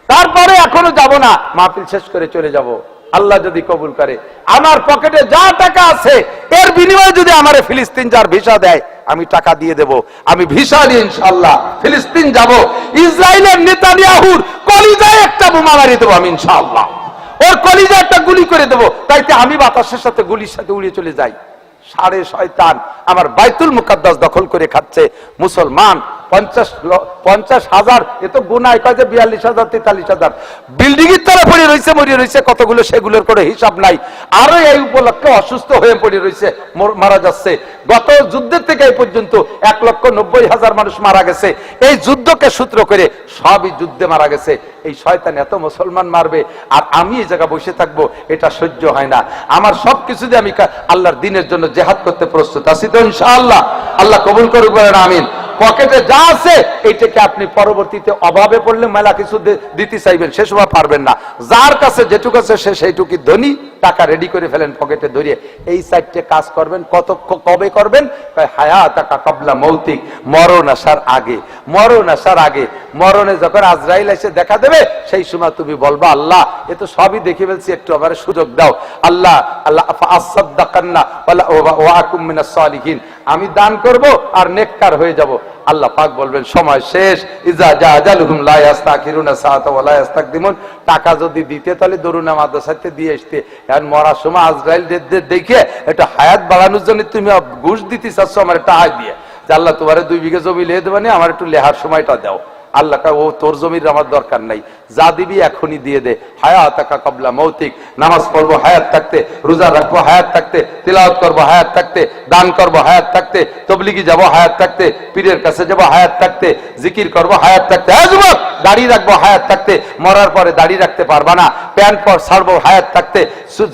তারপরে এখনো যাব না, মাহফিল শেষ করে চলে যাব। আল্লাহ যদি কবুল করে, আমার পকেটে যা টাকা আছে এর বিনিময়ে যদি আমারে ফিলিস্তিন যার ভিসা দেয়, আমি টাকা দিয়ে দেব। আমি ভিসা নিয়ে ইনশাআল্লাহ ফিলিস্তিন যাব। ইসরায়েলের নেতানিয়াহুর কলিজায় একটা বোমা মারি দেবো আমি ইনশাআল্লাহ। ওর কলিজায় একটা গুলি করে দেবো, তাইতে আমি বাতাসের সাথে গুলির সাথে উড়ে চলে যাই। সাড়ে শয়তান আমার বাইতুল মুকাদ্দাস দখল করে খাচ্ছে। মুসলমান 50,000, এ তো গুনায় কয় যে 42,000 43,000 বিল্ডিং এর তলা পড়ে রয়েছে, মরিয়ে রয়েছে কতগুলো, সেগুলোর কোনো হিসাব নাই। আরো এই উপলক্ষে অসুস্থ হয়ে পড়ে রয়েছে, মারা যাচ্ছে। গত যুদ্ধের থেকে এই পর্যন্ত 1,90,000 মানুষ মারা গেছে। এই যুদ্ধকে সূত্র করে সবই যুদ্ধে মারা গেছে। এই শয়তান এত মুসলমান মারবে, আর আমি এই জায়গা বসে থাকবো, এটা সহ্য হয় না। আমার সবকিছু দিয়ে আমি আল্লাহর দ্বীনের জন্য জিহাদ করতে প্রস্তুত আছি তো ইনশাআল্লাহ। আল্লাহ কবুল করুক, বলেন আমিন। পকেটে যা যা আছে এইটাকে আপনি পরবর্তীতে অভাবে পড়লে মেলা কিছু দিতে চাইবেন, সে সময় পারবেন না। যার কাছে যেটুকু আছে সে সেইটুকু ধনী, টাকা রেডি করে ফেলেন পকেটে ধরিয়ে। এই চারটে কাজ করবেন। কবে করবেন? হায়াতাকা কবলা মৌতিক, মরণ আসার আগে। মরণ আসার আগে, মরণে যখন আজরাইল এসে দেখা দেবে, সেই সময় তুমি বলবা, আল্লাহ এ তো সবই দেখে ফেলছি, একটু আমার সুযোগ দাও। আল্লাহ আল্লাহ আসাদ্দাকান্না ওয়া আকুম মিনাস সালিহিন, আমি দান করব আর নেককার হয়ে যাব। আল্লাহ পাক বলবেন সময় শেষ। ইজা জা আজালুহুম লা ইস্তাখিরুনা সাআতা ওয়া লা ইস্তাকদিমুন। টাকা যদি দিতে তাহলে দরুনা মাদ্রাসাতে দিয়ে আসতে, এখন মরার সময় আজরাইল দেখে এটা হায়াত বাড়ানোর জন্য তুমি ঘুষ দিতে চাচ্ছ আমার একটা আয় দিয়ে, যে আল্লাহ তোমার 2 বিঘা জমি লিয়ে দেবে, আমার একটু লেহার সময়টা দাও। আল্লাহ ও তোর জমির আমার দরকার নাই, যা দিবি এখনই দিয়ে দে। হায়াতাকা কবলা মৌতিক, নামাজ পড়বো হায়াত থাকতে, রোজা রাখবো হায়াত থাকতে, তিলাওয়াত করবো হায়াত থাকতে, দান করবো হায়াত থাকতে, তবলিগি যাবো হায়াত থাকতে, পীরের কাছে যাবো হায়াত থাকতে, জিকির করবো হায়াত থাকতে। হ্যাঁ যুবক, দাড়ি রাখবো হায়াত থাকতে, মরার পরে দাড়ি রাখতে পারবা না। প্যান্ট পর ছাড়বো হায়াত থাকতে,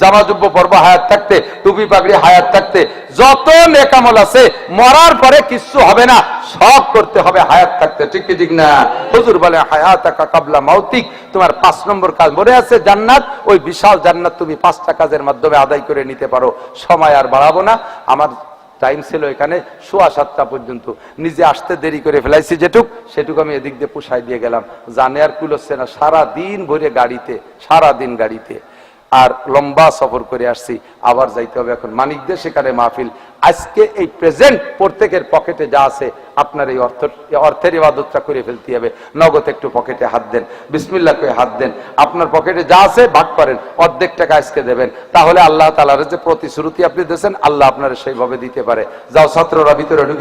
জামা জুব্বো পরবো হায়াত থাকতে, টুপি পাগড়ি হায়াত থাকতে। যত নেকামল আছে মরার পরে কিচ্ছু হবে না, সব করতে হবে হায়াত থাকতে। ঠিক কি ঠিক না? হুজুর বলে হায়াতাকা কবলা মাউতিক, তোমার 5 নম্বর কাজ মনে আছে জান্নাত। ওই বিশাল জান্নাত তুমি 5টা কাজের মাধ্যমে আদায় করে নিতে পারো। সময় আর বাড়াবো না, আমার টাইম ছিল এখানে 6:15 পর্যন্ত। নিজে আসতে দেরি করে ফেলাইছি যেটুক, সেটুকু আমি এদিক দিয়ে পুষাই দিয়ে গেলাম। জানে আর কুলোচ্ছে না, সারাদিন ভরে গাড়িতে, সারাদিন গাড়িতে, আর লম্বা সফর করে আসছি। আবার যাইতে হবে এখন মানিকদের সেখানে মাহফিল। আজকে এই প্রেজেন্ট প্রত্যেকের পকেটে যা আছে আপনার এই অর্থের ইবাদতটা করে ফেলতে হবে। নগদ একটু পকেটে হাত দেন, বিসমিল্লাহ করে হাত দেন। আপনার পকেটে যা আছে ভাগ করেন, অর্ধেক টাকা আজকে দেবেন। তাহলে আল্লাহ তাআলার যে প্রতিশ্রুতি আপনি দিয়েছেন, আল্লাহ আপনার সেইভাবে দিতে পারে। যাও ছাত্ররা ভিতরে ঢুকে